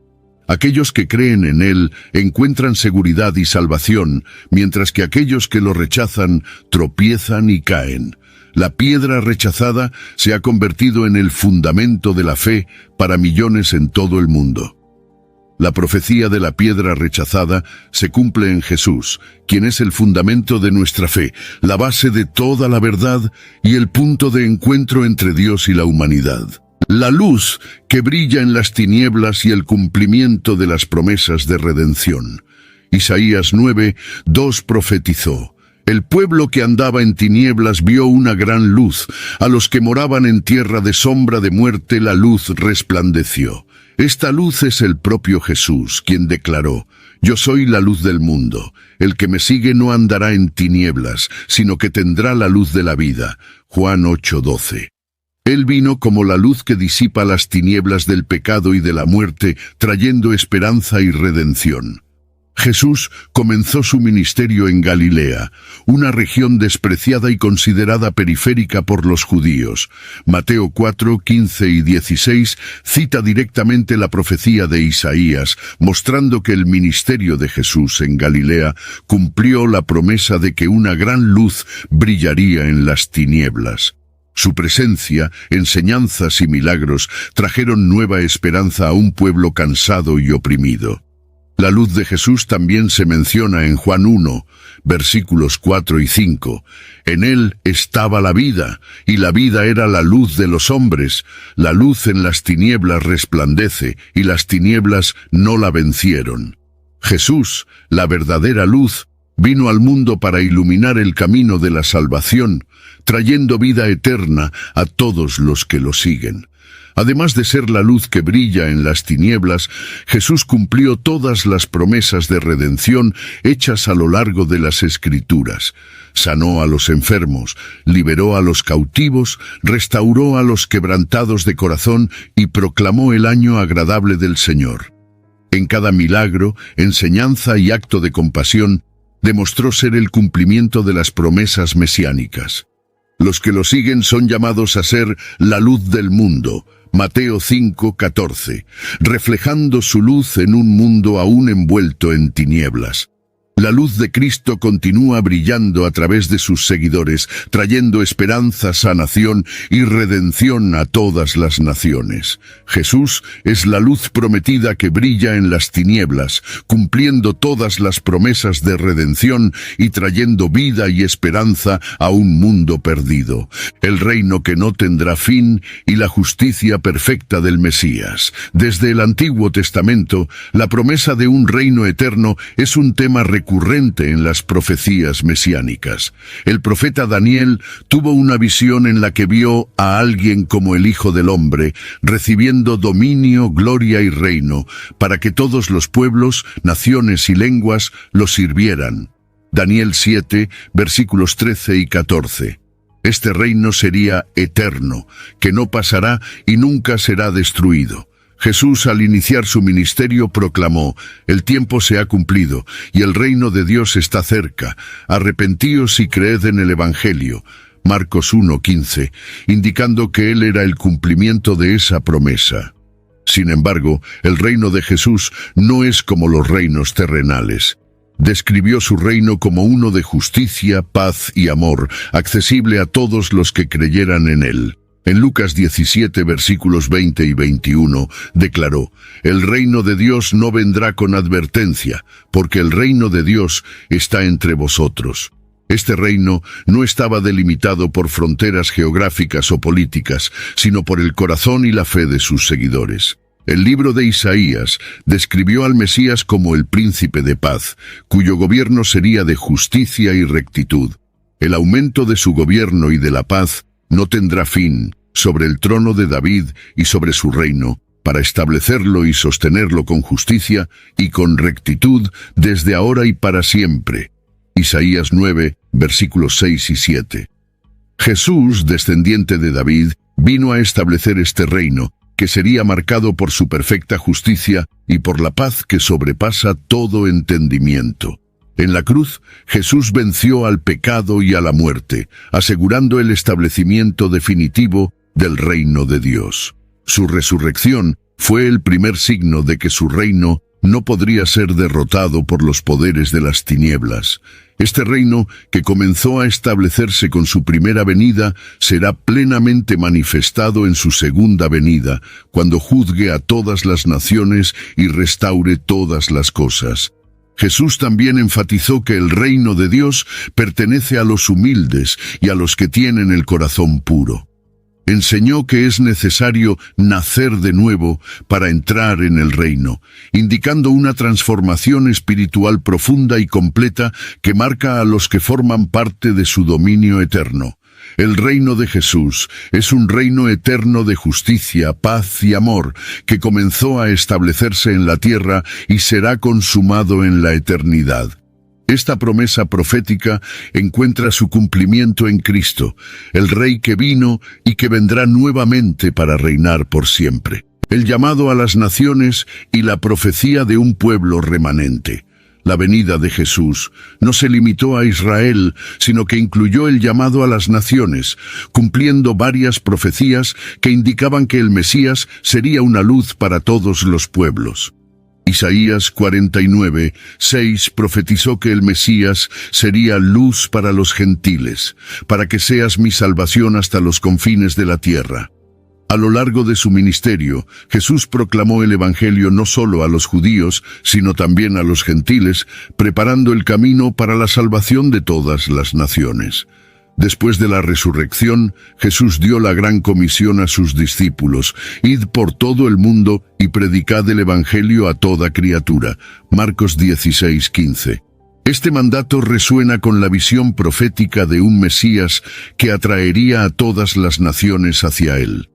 Aquellos que creen en Él encuentran seguridad y salvación, mientras que aquellos que lo rechazan tropiezan y caen. La piedra rechazada se ha convertido en el fundamento de la fe para millones en todo el mundo. La profecía de la piedra rechazada se cumple en Jesús, quien es el fundamento de nuestra fe, la base de toda la verdad y el punto de encuentro entre Dios y la humanidad. La luz que brilla en las tinieblas y el cumplimiento de las promesas de redención. Isaías 9:2 profetizó: El pueblo que andaba en tinieblas vio una gran luz, a los que moraban en tierra de sombra de muerte la luz resplandeció. Esta luz es el propio Jesús, quien declaró: Yo soy la luz del mundo. El que me sigue no andará en tinieblas, sino que tendrá la luz de la vida. Juan 8:12. Él vino como la luz que disipa las tinieblas del pecado y de la muerte, trayendo esperanza y redención. Jesús comenzó su ministerio en Galilea, una región despreciada y considerada periférica por los judíos. Mateo 4:15 y 16 cita directamente la profecía de Isaías, mostrando que el ministerio de Jesús en Galilea cumplió la promesa de que una gran luz brillaría en las tinieblas. Su presencia, enseñanzas y milagros trajeron nueva esperanza a un pueblo cansado y oprimido. La luz de Jesús también se menciona en Juan 1, versículos 4 y 5. En Él estaba la vida, y la vida era la luz de los hombres. La luz en las tinieblas resplandece, y las tinieblas no la vencieron. Jesús, la verdadera luz, vino al mundo para iluminar el camino de la salvación, trayendo vida eterna a todos los que lo siguen. Además de ser la luz que brilla en las tinieblas, Jesús cumplió todas las promesas de redención hechas a lo largo de las Escrituras. Sanó a los enfermos, liberó a los cautivos, restauró a los quebrantados de corazón y proclamó el año agradable del Señor. En cada milagro, enseñanza y acto de compasión, demostró ser el cumplimiento de las promesas mesiánicas. Los que lo siguen son llamados a ser la luz del mundo, Mateo 5:14, reflejando su luz en un mundo aún envuelto en tinieblas. La luz de Cristo continúa brillando a través de sus seguidores, trayendo esperanza, sanación y redención a todas las naciones. Jesús es la luz prometida que brilla en las tinieblas, cumpliendo todas las promesas de redención y trayendo vida y esperanza a un mundo perdido. El reino que no tendrá fin y la justicia perfecta del Mesías. Desde el Antiguo Testamento, la promesa de un reino eterno es un tema recurrente en las profecías mesiánicas. El profeta Daniel tuvo una visión en la que vio a alguien como el Hijo del Hombre, recibiendo dominio, gloria y reino, para que todos los pueblos, naciones y lenguas lo sirvieran. Daniel 7, versículos 13 y 14. Este reino sería eterno, que no pasará y nunca será destruido. Jesús, al iniciar su ministerio, proclamó: «El tiempo se ha cumplido, y el reino de Dios está cerca. Arrepentíos y creed en el Evangelio». Marcos 1:15, indicando que Él era el cumplimiento de esa promesa. Sin embargo, el reino de Jesús no es como los reinos terrenales. Describió su reino como uno de justicia, paz y amor, accesible a todos los que creyeran en Él. En Lucas 17, versículos 20 y 21, declaró: «El reino de Dios no vendrá con advertencia, porque el reino de Dios está entre vosotros». Este reino no estaba delimitado por fronteras geográficas o políticas, sino por el corazón y la fe de sus seguidores. El libro de Isaías describió al Mesías como el príncipe de paz, cuyo gobierno sería de justicia y rectitud. El aumento de su gobierno y de la paz no tendrá fin sobre el trono de David y sobre su reino, para establecerlo y sostenerlo con justicia y con rectitud desde ahora y para siempre. Isaías 9, versículos 6 y 7. Jesús, descendiente de David, vino a establecer este reino, que sería marcado por su perfecta justicia y por la paz que sobrepasa todo entendimiento. En la cruz, Jesús venció al pecado y a la muerte, asegurando el establecimiento definitivo del reino de Dios. Su resurrección fue el primer signo de que su reino no podría ser derrotado por los poderes de las tinieblas. Este reino, que comenzó a establecerse con su primera venida, será plenamente manifestado en su segunda venida, cuando juzgue a todas las naciones y restaure todas las cosas. Jesús también enfatizó que el reino de Dios pertenece a los humildes y a los que tienen el corazón puro. Enseñó que es necesario nacer de nuevo para entrar en el reino, indicando una transformación espiritual profunda y completa que marca a los que forman parte de su dominio eterno. El reino de Jesús es un reino eterno de justicia, paz y amor, que comenzó a establecerse en la tierra y será consumado en la eternidad. Esta promesa profética encuentra su cumplimiento en Cristo, el Rey que vino y que vendrá nuevamente para reinar por siempre. El llamado a las naciones y la profecía de un pueblo remanente. La venida de Jesús no se limitó a Israel, sino que incluyó el llamado a las naciones, cumpliendo varias profecías que indicaban que el Mesías sería una luz para todos los pueblos. Isaías 49, 6 profetizó que el Mesías sería luz para los gentiles, para que seas mi salvación hasta los confines de la tierra. A lo largo de su ministerio, Jesús proclamó el Evangelio no solo a los judíos, sino también a los gentiles, preparando el camino para la salvación de todas las naciones. Después de la resurrección, Jesús dio la gran comisión a sus discípulos: id por todo el mundo y predicad el Evangelio a toda criatura. Marcos 16:15. Este mandato resuena con la visión profética de un Mesías que atraería a todas las naciones hacia él.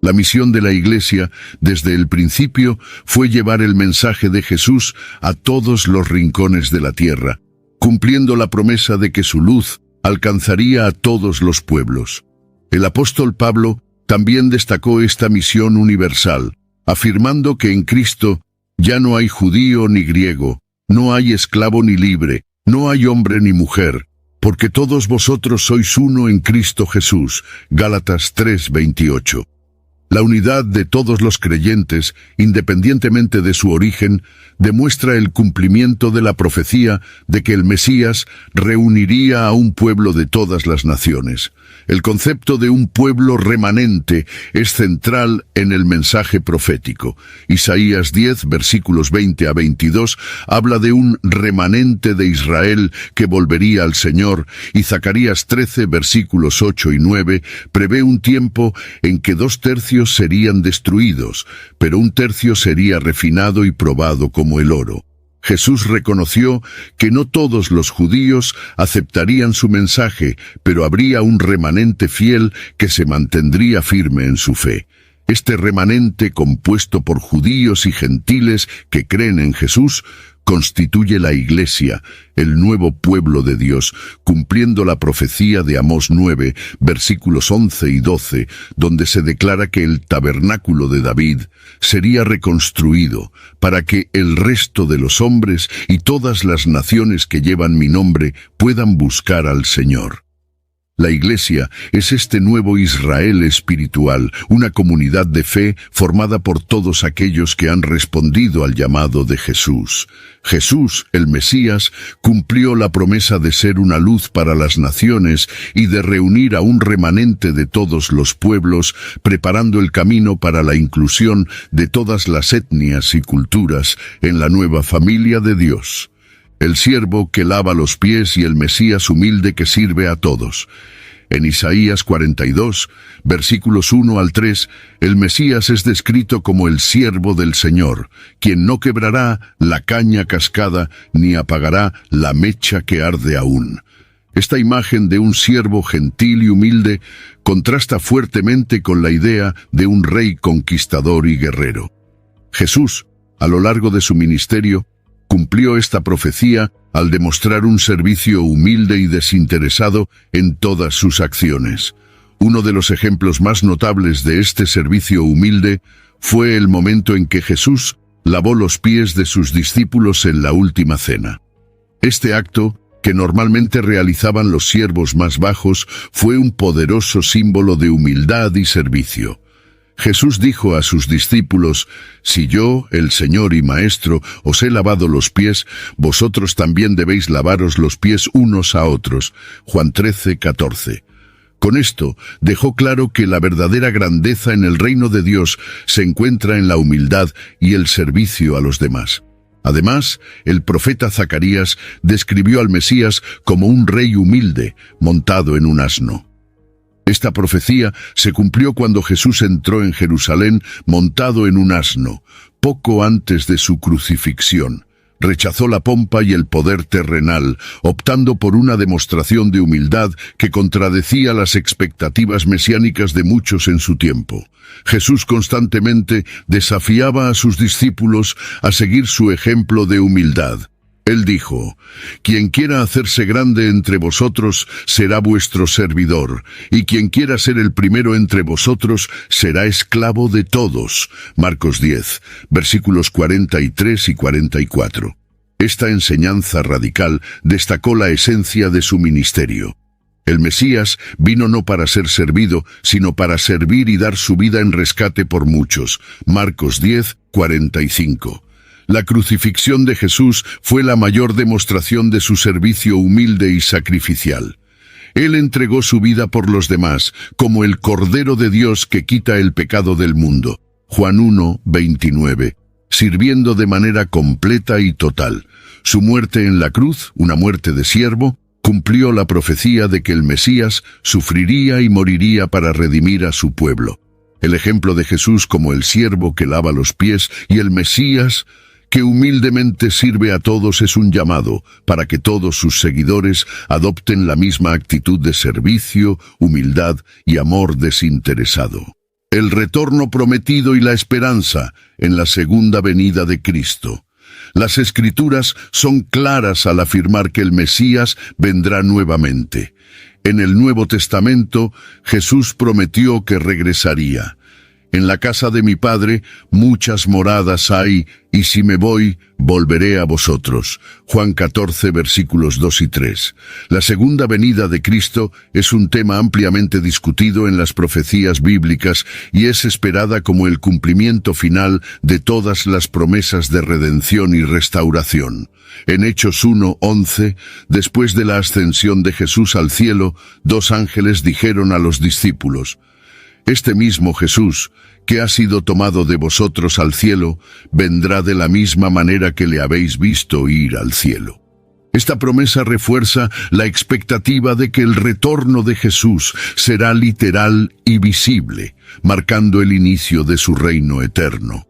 La misión de la Iglesia, desde el principio, fue llevar el mensaje de Jesús a todos los rincones de la tierra, cumpliendo la promesa de que su luz alcanzaría a todos los pueblos. El apóstol Pablo también destacó esta misión universal, afirmando que en Cristo ya no hay judío ni griego, no hay esclavo ni libre, no hay hombre ni mujer, porque todos vosotros sois uno en Cristo Jesús. Gálatas 3:28. La unidad de todos los creyentes, independientemente de su origen, demuestra el cumplimiento de la profecía de que el Mesías reuniría a un pueblo de todas las naciones. El concepto de un pueblo remanente es central en el mensaje profético. Isaías 10, versículos 20 a 22, habla de un remanente de Israel que volvería al Señor, y Zacarías 13, versículos 8 y 9, prevé un tiempo en que 2/3 serían destruidos, pero 1/3 sería refinado y probado como el oro. Jesús reconoció que no todos los judíos aceptarían su mensaje, pero habría un remanente fiel que se mantendría firme en su fe. Este remanente, compuesto por judíos y gentiles que creen en Jesús, constituye la Iglesia, el nuevo pueblo de Dios, cumpliendo la profecía de Amós 9, versículos 11 y 12, donde se declara que el tabernáculo de David sería reconstruido para que el resto de los hombres y todas las naciones que llevan mi nombre puedan buscar al Señor. La Iglesia es este nuevo Israel espiritual, una comunidad de fe formada por todos aquellos que han respondido al llamado de Jesús. Jesús, el Mesías, cumplió la promesa de ser una luz para las naciones y de reunir a un remanente de todos los pueblos, preparando el camino para la inclusión de todas las etnias y culturas en la nueva familia de Dios. El siervo que lava los pies y el Mesías humilde que sirve a todos. En Isaías 42, versículos 1 al 3, el Mesías es descrito como el siervo del Señor, quien no quebrará la caña cascada ni apagará la mecha que arde aún. Esta imagen de un siervo gentil y humilde contrasta fuertemente con la idea de un rey conquistador y guerrero. Jesús, a lo largo de su ministerio, cumplió esta profecía al demostrar un servicio humilde y desinteresado en todas sus acciones. Uno de los ejemplos más notables de este servicio humilde fue el momento en que Jesús lavó los pies de sus discípulos en la última cena. Este acto, que normalmente realizaban los siervos más bajos, fue un poderoso símbolo de humildad y servicio. Jesús dijo a sus discípulos: «Si yo, el Señor y Maestro, os he lavado los pies, vosotros también debéis lavaros los pies unos a otros». Juan 13:14. Con esto, dejó claro que la verdadera grandeza en el reino de Dios se encuentra en la humildad y el servicio a los demás. Además, el profeta Zacarías describió al Mesías como un rey humilde, montado en un asno. Esta profecía se cumplió cuando Jesús entró en Jerusalén montado en un asno, poco antes de su crucifixión. Rechazó la pompa y el poder terrenal, optando por una demostración de humildad que contradecía las expectativas mesiánicas de muchos en su tiempo. Jesús constantemente desafiaba a sus discípulos a seguir su ejemplo de humildad. Él dijo: «Quien quiera hacerse grande entre vosotros será vuestro servidor, y quien quiera ser el primero entre vosotros será esclavo de todos». Marcos 10, versículos 43 y 44. Esta enseñanza radical destacó la esencia de su ministerio. El Mesías vino no para ser servido, sino para servir y dar su vida en rescate por muchos. Marcos 10, 45. La crucifixión de Jesús fue la mayor demostración de su servicio humilde y sacrificial. Él entregó su vida por los demás, como el Cordero de Dios que quita el pecado del mundo. Juan 1, 29. Sirviendo de manera completa y total. Su muerte en la cruz, una muerte de siervo, cumplió la profecía de que el Mesías sufriría y moriría para redimir a su pueblo. El ejemplo de Jesús como el siervo que lava los pies y el Mesías que humildemente sirve a todos es un llamado para que todos sus seguidores adopten la misma actitud de servicio, humildad y amor desinteresado. El retorno prometido y la esperanza en la segunda venida de Cristo. Las Escrituras son claras al afirmar que el Mesías vendrá nuevamente. En el Nuevo Testamento, Jesús prometió que regresaría. En la casa de mi Padre muchas moradas hay, y si me voy, volveré a vosotros. Juan 14, versículos 2 y 3. La segunda venida de Cristo es un tema ampliamente discutido en las profecías bíblicas y es esperada como el cumplimiento final de todas las promesas de redención y restauración. En Hechos 1, 11, después de la ascensión de Jesús al cielo, 2 ángeles dijeron a los discípulos: «Este mismo Jesús, que ha sido tomado de vosotros al cielo, vendrá de la misma manera que le habéis visto ir al cielo». Esta promesa refuerza la expectativa de que el retorno de Jesús será literal y visible, marcando el inicio de su reino eterno.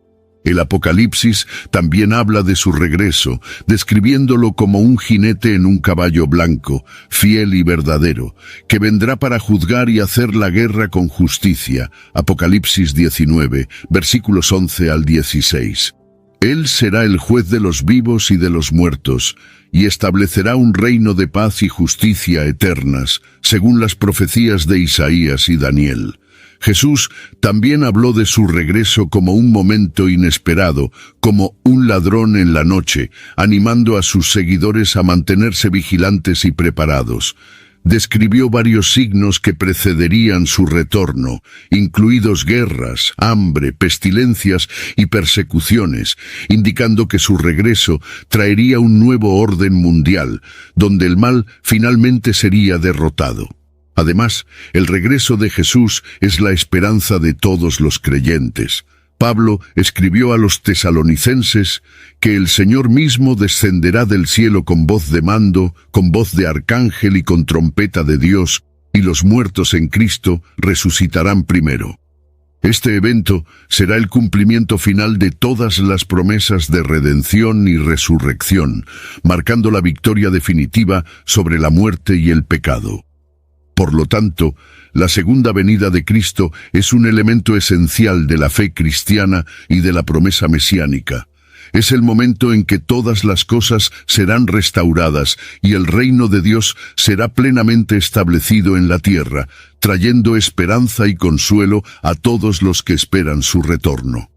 El Apocalipsis también habla de su regreso, describiéndolo como un jinete en un caballo blanco, fiel y verdadero, que vendrá para juzgar y hacer la guerra con justicia. Apocalipsis 19, versículos 11 al 16. Él será el juez de los vivos y de los muertos, y establecerá un reino de paz y justicia eternas, según las profecías de Isaías y Daniel. Jesús también habló de su regreso como un momento inesperado, como un ladrón en la noche, animando a sus seguidores a mantenerse vigilantes y preparados. Describió varios signos que precederían su retorno, incluidos guerras, hambre, pestilencias y persecuciones, indicando que su regreso traería un nuevo orden mundial, donde el mal finalmente sería derrotado. Además, el regreso de Jesús es la esperanza de todos los creyentes. Pablo escribió a los tesalonicenses que el Señor mismo descenderá del cielo con voz de mando, con voz de arcángel y con trompeta de Dios, y los muertos en Cristo resucitarán primero. Este evento será el cumplimiento final de todas las promesas de redención y resurrección, marcando la victoria definitiva sobre la muerte y el pecado. Por lo tanto, la segunda venida de Cristo es un elemento esencial de la fe cristiana y de la promesa mesiánica. Es el momento en que todas las cosas serán restauradas y el reino de Dios será plenamente establecido en la tierra, trayendo esperanza y consuelo a todos los que esperan su retorno.